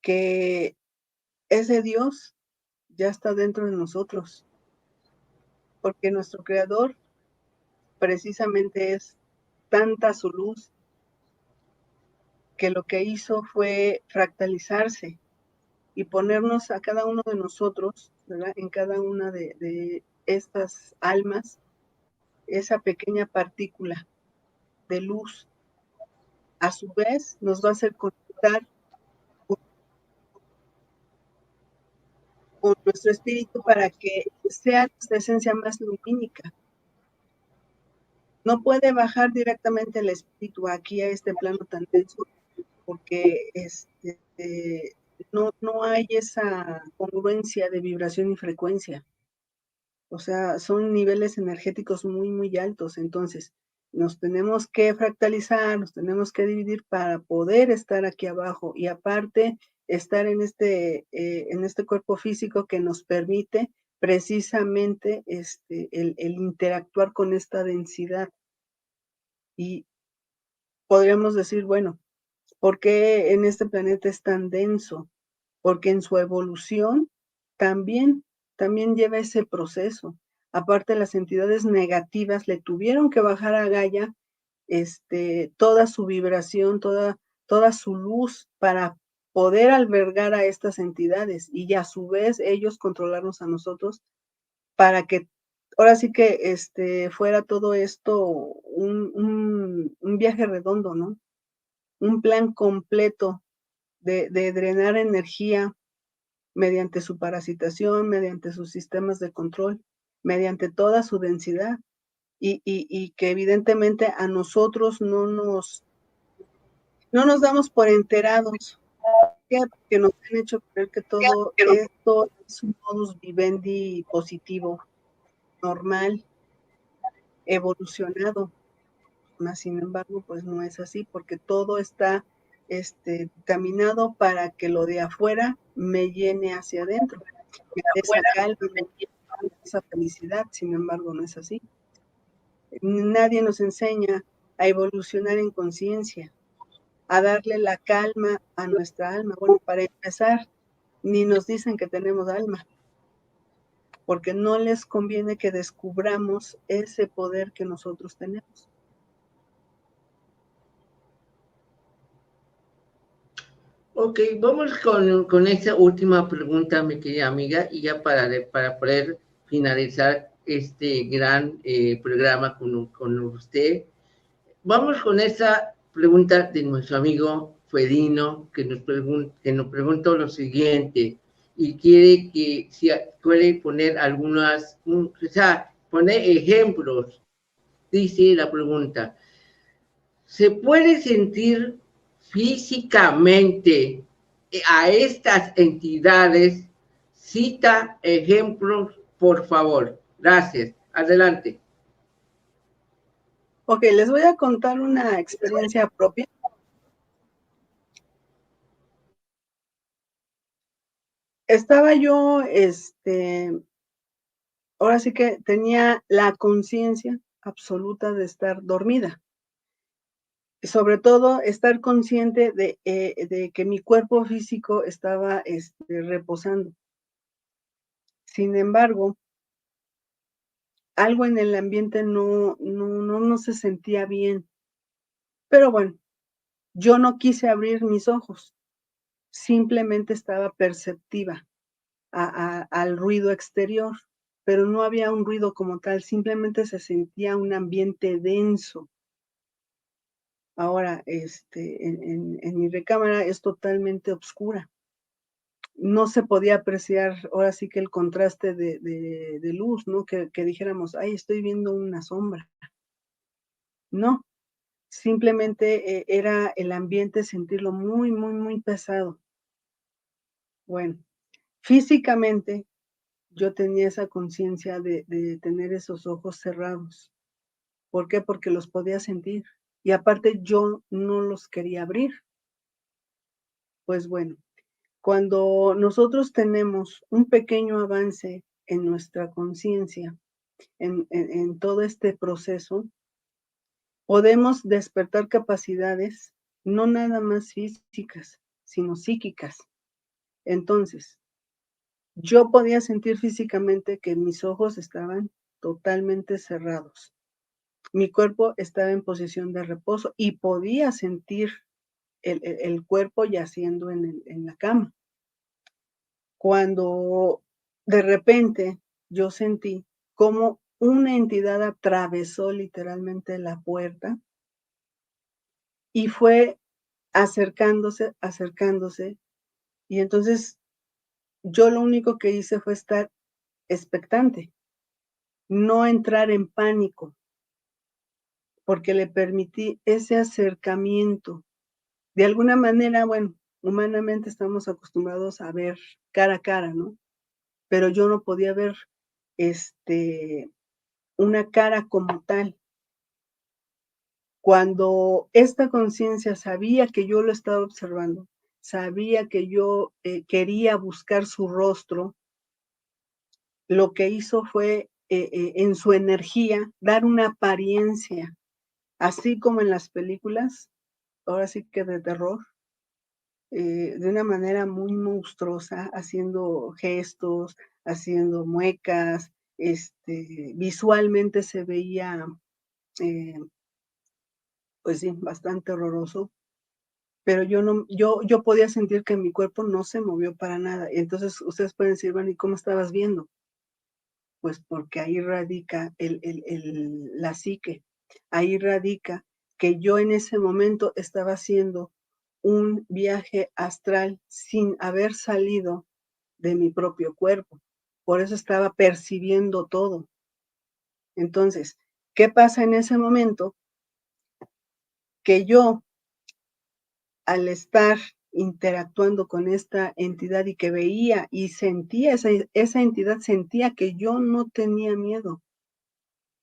Speaker 2: que ese Dios ya está dentro de nosotros, porque nuestro Creador precisamente es tanta su luz que lo que hizo fue fractalizarse y ponernos a cada uno de nosotros, ¿verdad? En cada una de estas almas, esa pequeña partícula de luz. A su vez, nos va a hacer conectar con nuestro espíritu para que sea nuestra esencia más lumínica. No puede bajar directamente el espíritu aquí a este plano tan denso, porque no hay esa congruencia de vibración y frecuencia. O sea, son niveles energéticos muy, muy altos. Entonces, nos tenemos que fractalizar, nos tenemos que dividir para poder estar aquí abajo. Y aparte, estar en este cuerpo físico que nos permite precisamente el interactuar con esta densidad. Y podríamos decir, bueno, ¿por qué en este planeta es tan denso? Porque en su evolución también lleva ese proceso. Aparte, las entidades negativas le tuvieron que bajar a Gaia toda su vibración, toda su luz para poder albergar a estas entidades y a su vez ellos controlarnos a nosotros para que ahora sí que fuera todo esto un viaje redondo, ¿no? Un plan completo de drenar energía mediante su parasitación, mediante sus sistemas de control, mediante toda su densidad, y que evidentemente a nosotros no nos damos por enterados, porque nos han hecho creer que todo esto es un modus vivendi positivo, normal, evolucionado, mas sin embargo, pues no es así, porque todo está caminado para que lo de afuera me llene hacia adentro, me dé esa calma, me dé esa felicidad, sin embargo, no es así. Nadie nos enseña a evolucionar en conciencia, a darle la calma a nuestra alma. Bueno, para empezar, ni nos dicen que tenemos alma, porque no les conviene que descubramos ese poder que nosotros tenemos.
Speaker 1: Ok, vamos con esta última pregunta, mi querida amiga, y ya para poder finalizar este gran programa con usted. Vamos con esta pregunta de nuestro amigo Fedino, que nos preguntó lo siguiente, y quiere que si puede poner o sea, poner ejemplos. Dice la pregunta: ¿se puede sentir físicamente a estas entidades? Cita ejemplos, por favor. Gracias. Adelante.
Speaker 2: Ok, les voy a contar una experiencia propia. Estaba yo, ahora sí que tenía la conciencia absoluta de estar dormida. Sobre todo, estar consciente de que mi cuerpo físico estaba reposando. Sin embargo, algo en el ambiente no se sentía bien. Pero bueno, yo no quise abrir mis ojos. Simplemente estaba perceptiva al ruido exterior, pero no había un ruido como tal, simplemente se sentía un ambiente denso. Ahora, en mi recámara es totalmente oscura. No se podía apreciar ahora sí que el contraste de luz, ¿no? Que dijéramos, ay, estoy viendo una sombra. No, simplemente era el ambiente sentirlo muy, muy, muy pesado. Bueno, físicamente yo tenía esa conciencia de tener esos ojos cerrados. ¿Por qué? Porque los podía sentir. Y aparte yo no los quería abrir. Pues bueno, cuando nosotros tenemos un pequeño avance en nuestra conciencia, en todo este proceso, podemos despertar capacidades no nada más físicas, sino psíquicas. Entonces, yo podía sentir físicamente que mis ojos estaban totalmente cerrados. Mi cuerpo estaba en posición de reposo y podía sentir el cuerpo yaciendo en la cama. Cuando de repente yo sentí como una entidad atravesó literalmente la puerta y fue acercándose, acercándose. Y entonces yo lo único que hice fue estar expectante, no entrar en pánico, porque le permití ese acercamiento. De alguna manera, bueno, humanamente estamos acostumbrados a ver cara a cara, ¿no? Pero yo no podía ver una cara como tal. Cuando esta conciencia sabía que yo lo estaba observando, sabía que yo quería buscar su rostro, lo que hizo fue en su energía dar una apariencia, así como en las películas, ahora sí que de terror, de una manera muy monstruosa, haciendo gestos, haciendo muecas, visualmente se veía, eh, pues sí, bastante horroroso, pero yo podía sentir que mi cuerpo no se movió para nada. Y entonces ustedes pueden decir, bueno, ¿y cómo estabas viendo? Pues porque ahí radica la psique, ahí radica que yo en ese momento estaba haciendo un viaje astral sin haber salido de mi propio cuerpo. Por eso estaba percibiendo todo. Entonces, ¿qué pasa en ese momento? Que yo, al estar interactuando con esta entidad y que veía y sentía, esa entidad sentía que yo no tenía miedo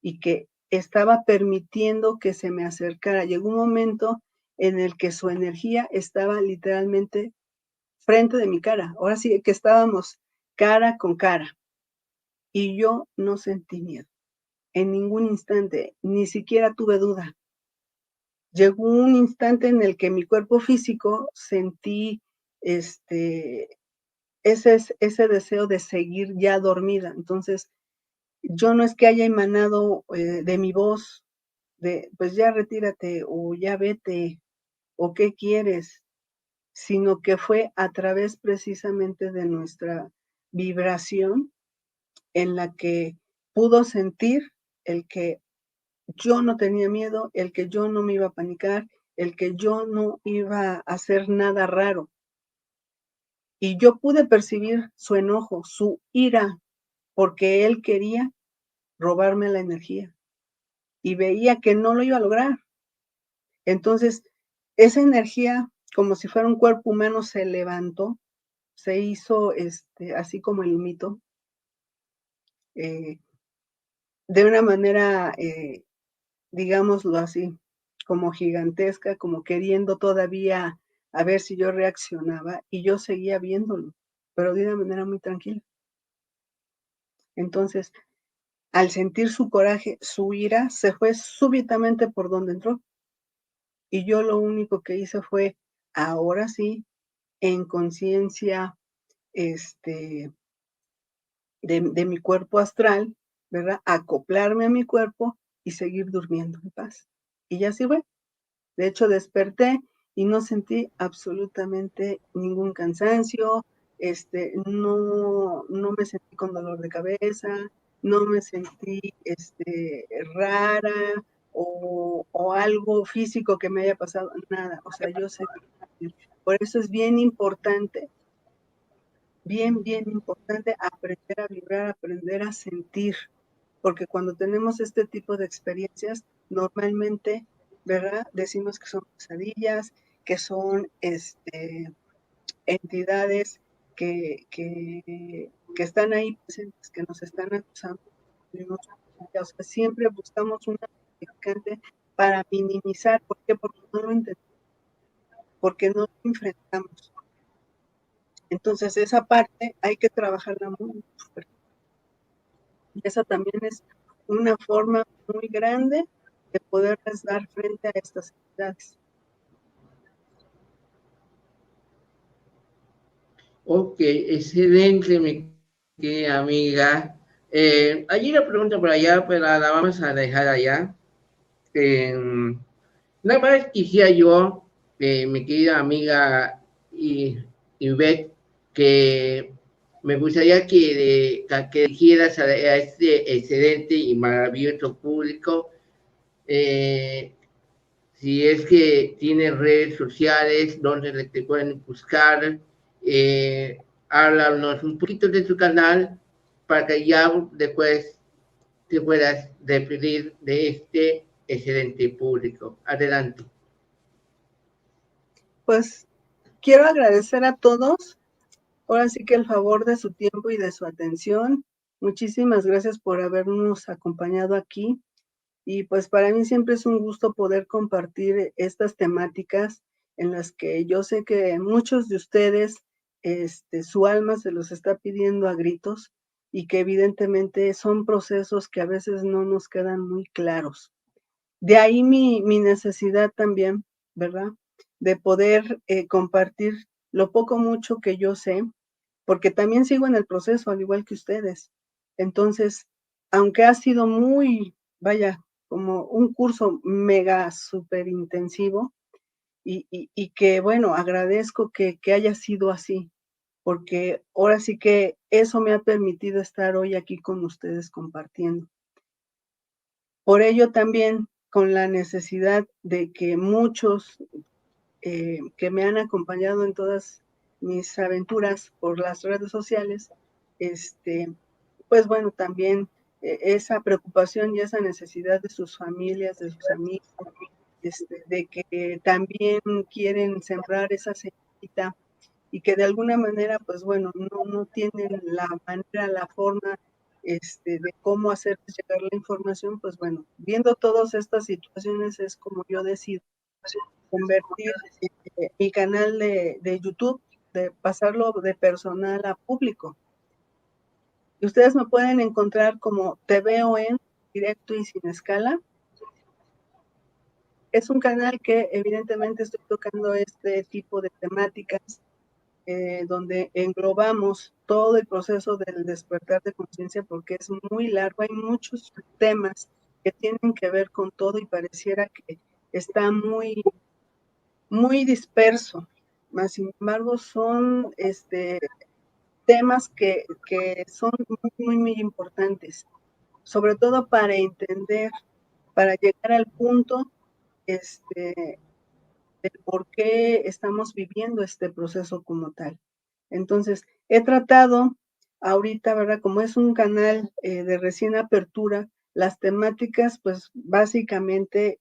Speaker 2: y que estaba permitiendo que se me acercara. Llegó un momento en el que su energía estaba literalmente frente de mi cara. Ahora sí que estábamos cara con cara y yo no sentí miedo en ningún instante, ni siquiera tuve duda. Llegó un instante en el que mi cuerpo físico sentí ese deseo de seguir ya dormida. Entonces, yo no es que haya emanado de mi voz, de pues ya retírate o ya vete o qué quieres, sino que fue a través precisamente de nuestra vibración en la que pudo sentir el que yo no tenía miedo, el que yo no me iba a panicar, el que yo no iba a hacer nada raro. Y yo pude percibir su enojo, su ira, porque él quería robarme la energía y veía que no lo iba a lograr. Entonces, esa energía, como si fuera un cuerpo humano, se levantó, se hizo así como el mito, eh, de una manera, digámoslo así, como gigantesca, como queriendo todavía a ver si yo reaccionaba, y yo seguía viéndolo, pero de una manera muy tranquila. Entonces, al sentir su coraje, su ira, se fue súbitamente por donde entró. Y yo lo único que hice fue, ahora sí, en conciencia, este, de mi cuerpo astral, ¿verdad? Acoplarme a mi cuerpo y seguir durmiendo en paz. Y ya así fue. De hecho, desperté y no sentí absolutamente ningún cansancio, no me sentí con dolor de cabeza, no me sentí rara o algo físico que me haya pasado, nada. O sea, yo sé. Por eso es bien importante, bien importante aprender a vibrar, aprender a sentir, porque cuando tenemos este tipo de experiencias, normalmente, ¿verdad? Decimos que son pesadillas, que son entidades que están ahí presentes, que nos están acusando. O sea, siempre buscamos una gratificante para minimizar. ¿Por qué? Porque no lo entendemos, porque no lo enfrentamos. Entonces, esa parte hay que trabajarla muy fuerte. Y esa también es una forma muy grande de poderles dar frente a estas entidades.
Speaker 1: Ok, excelente, mi querida amiga. Hay una pregunta por allá, pero la vamos a dejar allá. Eh, Nada más quisiera yo, mi querida amiga Ivette, que me gustaría que dijeras a este excelente y maravilloso público, si es que tiene redes sociales donde te pueden buscar, háblanos un poquito de tu canal para que ya después te puedas despedir de este excelente público. Adelante.
Speaker 2: Pues quiero agradecer a todos, ahora sí que el favor de su tiempo y de su atención. Muchísimas gracias por habernos acompañado aquí. Y pues para mí siempre es un gusto poder compartir estas temáticas en las que yo sé que muchos de ustedes, su alma se los está pidiendo a gritos y que evidentemente son procesos que a veces no nos quedan muy claros. De ahí mi necesidad también, ¿verdad? De poder compartir lo poco mucho que yo sé, porque también sigo en el proceso, al igual que ustedes. Entonces, aunque ha sido muy, vaya, como un curso mega súper intensivo, y que, bueno, agradezco que haya sido así, porque ahora sí que eso me ha permitido estar hoy aquí con ustedes compartiendo. Por ello también con la necesidad de que muchos que me han acompañado en todas mis aventuras por las redes sociales, pues bueno, también esa preocupación y esa necesidad de sus familias, de sus amigos, de que también quieren sembrar esa semillita y que de alguna manera, pues bueno, no tienen la manera, la forma de cómo hacerles llegar la información, pues bueno, viendo todas estas situaciones es como yo decido convertir mi canal de YouTube, de pasarlo de personal a público. Y ustedes me pueden encontrar como TVON, directo y sin escala. Es un canal que evidentemente estoy tocando este tipo de temáticas donde englobamos todo el proceso del despertar de conciencia porque es muy largo, hay muchos temas que tienen que ver con todo y pareciera que está muy, muy disperso, más sin embargo son temas que son muy importantes, sobre todo para entender, para llegar al punto del por qué estamos viviendo este proceso como tal. Entonces, he tratado ahorita, ¿verdad? Como es un canal de recién apertura, las temáticas, pues básicamente,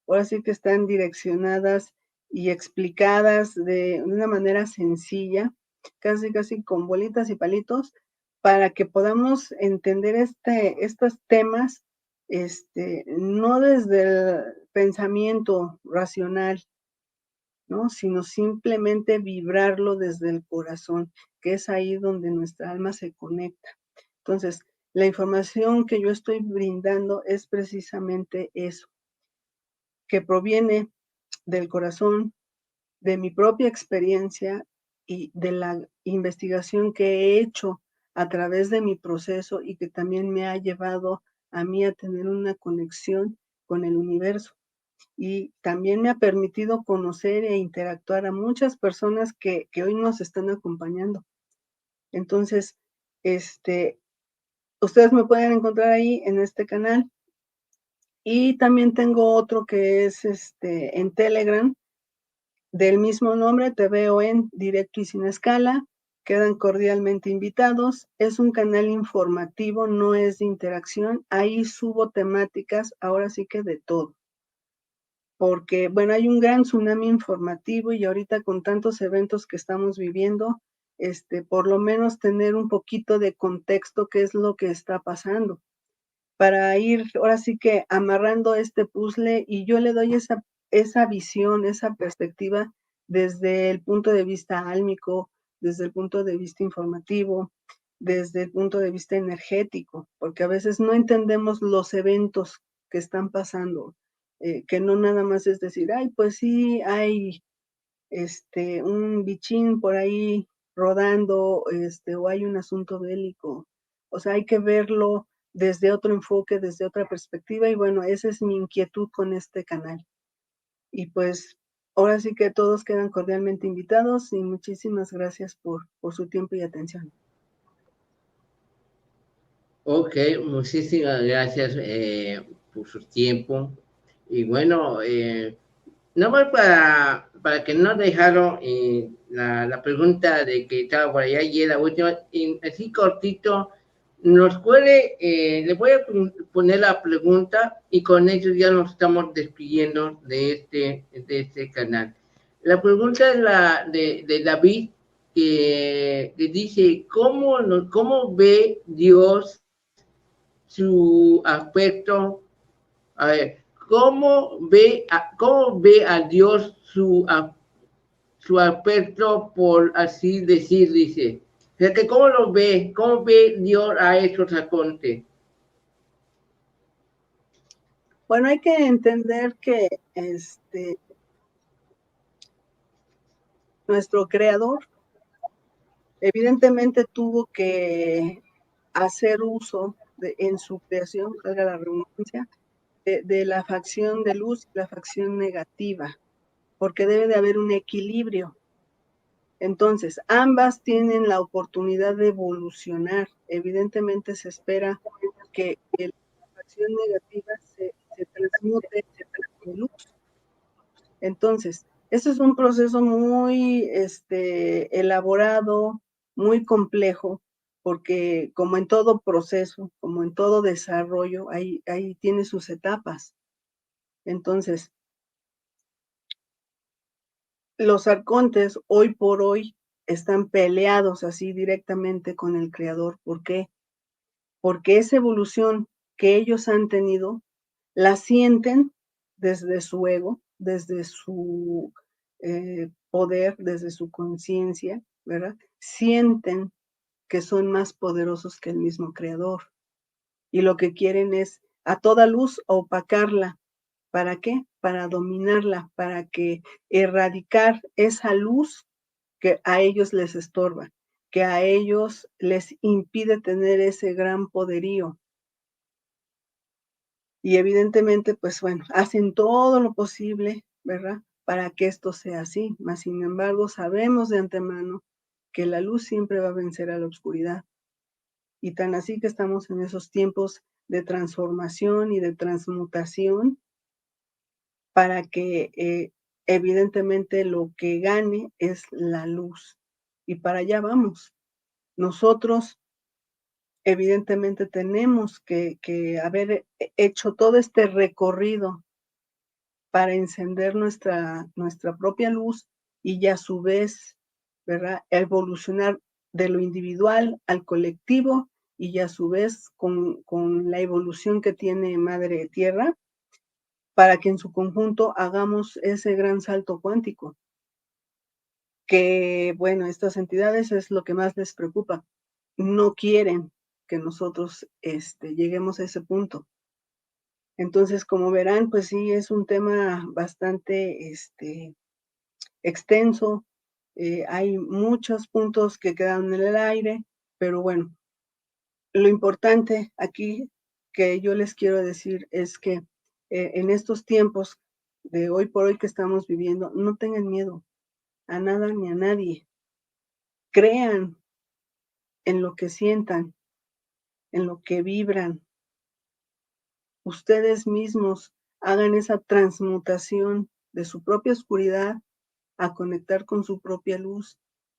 Speaker 2: ahora sí que están direccionadas y explicadas de una manera sencilla, casi con bolitas y palitos, para que podamos entender estos temas, no desde el pensamiento racional, ¿no? Sino simplemente vibrarlo desde el corazón, que es ahí donde nuestra alma se conecta. Entonces, la información que yo estoy brindando es precisamente eso, que proviene del corazón, de mi propia experiencia y de la investigación que he hecho a través de mi proceso y que también me ha llevado a mí a tener una conexión con el universo. Y también me ha permitido conocer e interactuar a muchas personas que hoy nos están acompañando. Entonces, ustedes me pueden encontrar ahí en este canal. Y también tengo otro que es en Telegram, del mismo nombre, te veo en directo y sin escala. Quedan cordialmente invitados. Es un canal informativo, no es de interacción. Ahí subo temáticas, ahora sí que de todo. Porque, bueno, hay un gran tsunami informativo y ahorita con tantos eventos que estamos viviendo, por lo menos tener un poquito de contexto qué es lo que está pasando, para ir ahora sí que amarrando este puzzle, y yo le doy esa visión, esa perspectiva desde el punto de vista álmico, desde el punto de vista informativo, desde el punto de vista energético, porque a veces no entendemos los eventos que están pasando, que no nada más es decir, ay, pues sí, hay un bichín por ahí rodando, o hay un asunto bélico. O sea, hay que verlo desde otro enfoque, desde otra perspectiva, y bueno, esa es mi inquietud con este canal. Y pues ahora sí que todos quedan cordialmente invitados y muchísimas gracias por su tiempo y atención.
Speaker 1: Ok, muchísimas gracias por su tiempo. Y bueno, nada más para que no dejaron la pregunta de que estaba por allá y la última, y así cortito, nos puede, le voy a poner la pregunta y con ello ya nos estamos despidiendo de este canal. La pregunta es la de David, que dice, ¿cómo ve Dios su aspecto? A ver, ¿cómo ve a Dios su aspecto, por así decir, dice? O sea, que ¿cómo ve Dios a estos acontes?
Speaker 2: Bueno, hay que entender que nuestro creador evidentemente tuvo que hacer uso en su creación, valga la redundancia, de la facción de luz y la facción negativa, porque debe de haber un equilibrio. Entonces, ambas tienen la oportunidad de evolucionar. Evidentemente se espera que la facción negativa se transmute en luz. Entonces, este es un proceso muy elaborado, muy complejo, porque como en todo proceso, como en todo desarrollo, ahí tiene sus etapas. Entonces, los arcontes hoy por hoy están peleados así directamente con el creador. ¿Por qué? Porque esa evolución que ellos han tenido, la sienten desde su ego, desde su poder, desde su conciencia, ¿verdad? Sienten que son más poderosos que el mismo creador. Y lo que quieren es a toda luz opacarla. ¿Para qué? Para dominarla, para que erradicar esa luz que a ellos les estorba, que a ellos les impide tener ese gran poderío. Y evidentemente, pues bueno, hacen todo lo posible, ¿verdad? Para que esto sea así. Mas, sin embargo, sabemos de antemano que la luz siempre va a vencer a la oscuridad. Y tan así que estamos en esos tiempos de transformación y de transmutación para que evidentemente lo que gane es la luz. Y para allá vamos. Nosotros evidentemente tenemos que haber hecho todo este recorrido para encender nuestra propia luz y ya a su vez, ¿verdad? Evolucionar de lo individual al colectivo y ya a su vez con la evolución que tiene Madre Tierra, para que en su conjunto hagamos ese gran salto cuántico. Que, bueno, estas entidades es lo que más les preocupa. No quieren que nosotros lleguemos a ese punto. Entonces, como verán, pues sí, es un tema bastante extenso. Hay muchos puntos que quedan en el aire, pero bueno, lo importante aquí que yo les quiero decir es que en estos tiempos de hoy por hoy que estamos viviendo, no tengan miedo a nada ni a nadie. Crean en lo que sientan, en lo que vibran. Ustedes mismos hagan esa transmutación de su propia oscuridad a conectar con su propia luz.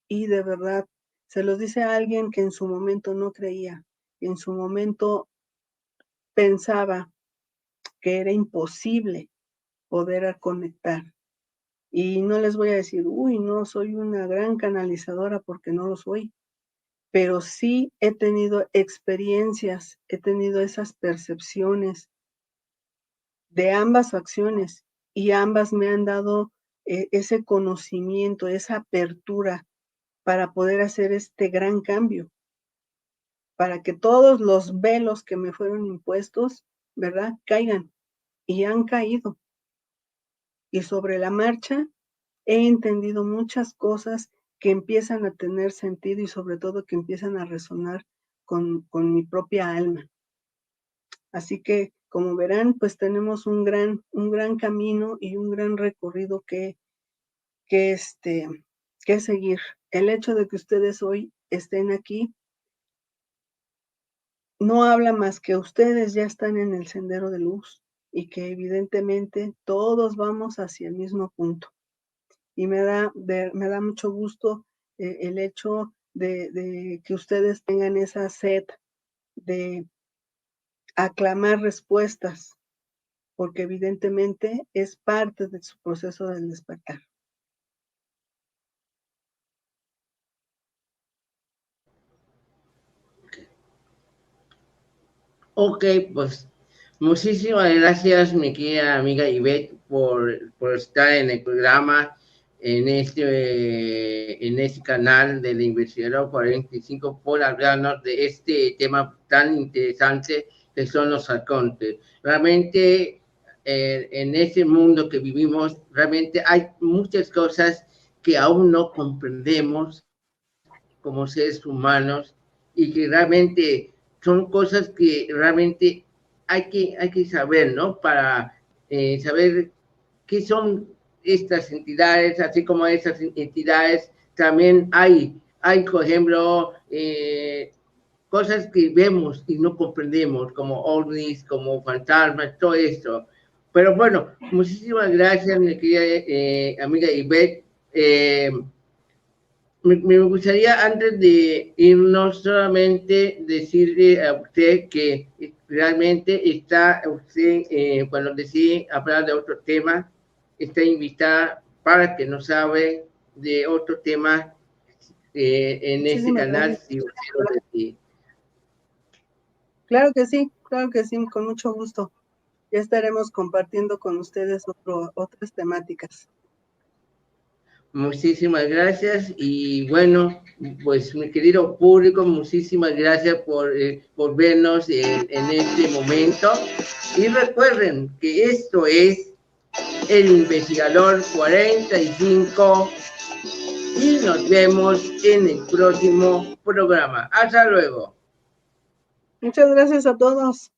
Speaker 2: Y de verdad, se los dice a alguien que en su momento no creía, en su momento pensaba que era imposible poder conectar. Y no les voy a decir, uy, no, soy una gran canalizadora, porque no lo soy. pero sí he tenido experiencias, he tenido esas percepciones de ambas facciones y ambas me han dado ese conocimiento, esa apertura para poder hacer este gran cambio, para que todos los velos que me fueron impuestos, ¿verdad?, caigan, y han caído. Y sobre la marcha he entendido muchas cosas que empiezan a tener sentido y sobre todo que empiezan a resonar con mi propia alma. Así que, como verán, pues tenemos un gran camino y un gran recorrido que seguir. El hecho de que ustedes hoy estén aquí no habla más que ustedes ya están en el sendero de luz y que evidentemente todos vamos hacia el mismo punto. Y me da mucho gusto el hecho de que ustedes tengan esa sed de aclamar respuestas, porque evidentemente es parte de su proceso del despertar.
Speaker 1: Ok, pues muchísimas gracias, mi querida amiga Ivette, por estar en el programa, en este canal del Investigador 45, por hablarnos de este tema tan interesante que son los arcontes. Realmente, en este mundo que vivimos, realmente hay muchas cosas que aún no comprendemos como seres humanos y que realmente son cosas que realmente hay que saber, ¿no? Para saber qué son estas entidades, así como esas entidades, también hay por ejemplo, cosas que vemos y no comprendemos, como ovnis, como fantasmas, todo esto. Pero bueno, muchísimas gracias, mi querida amiga Ivette. Me gustaría, antes de irnos, solamente decirle a usted que realmente está usted, cuando decide hablar de otro tema, está invitada para que nos hable de otro tema en este
Speaker 2: Muchísimas
Speaker 1: canal,
Speaker 2: gracias.
Speaker 1: si usted lo decide.
Speaker 2: Claro que sí, con mucho gusto. Ya estaremos compartiendo con ustedes otras temáticas.
Speaker 1: Muchísimas gracias y bueno, pues mi querido público, muchísimas gracias por vernos en este momento y recuerden que esto es El Investigador 45 y nos vemos en el próximo programa. Hasta luego.
Speaker 2: Muchas gracias a todos.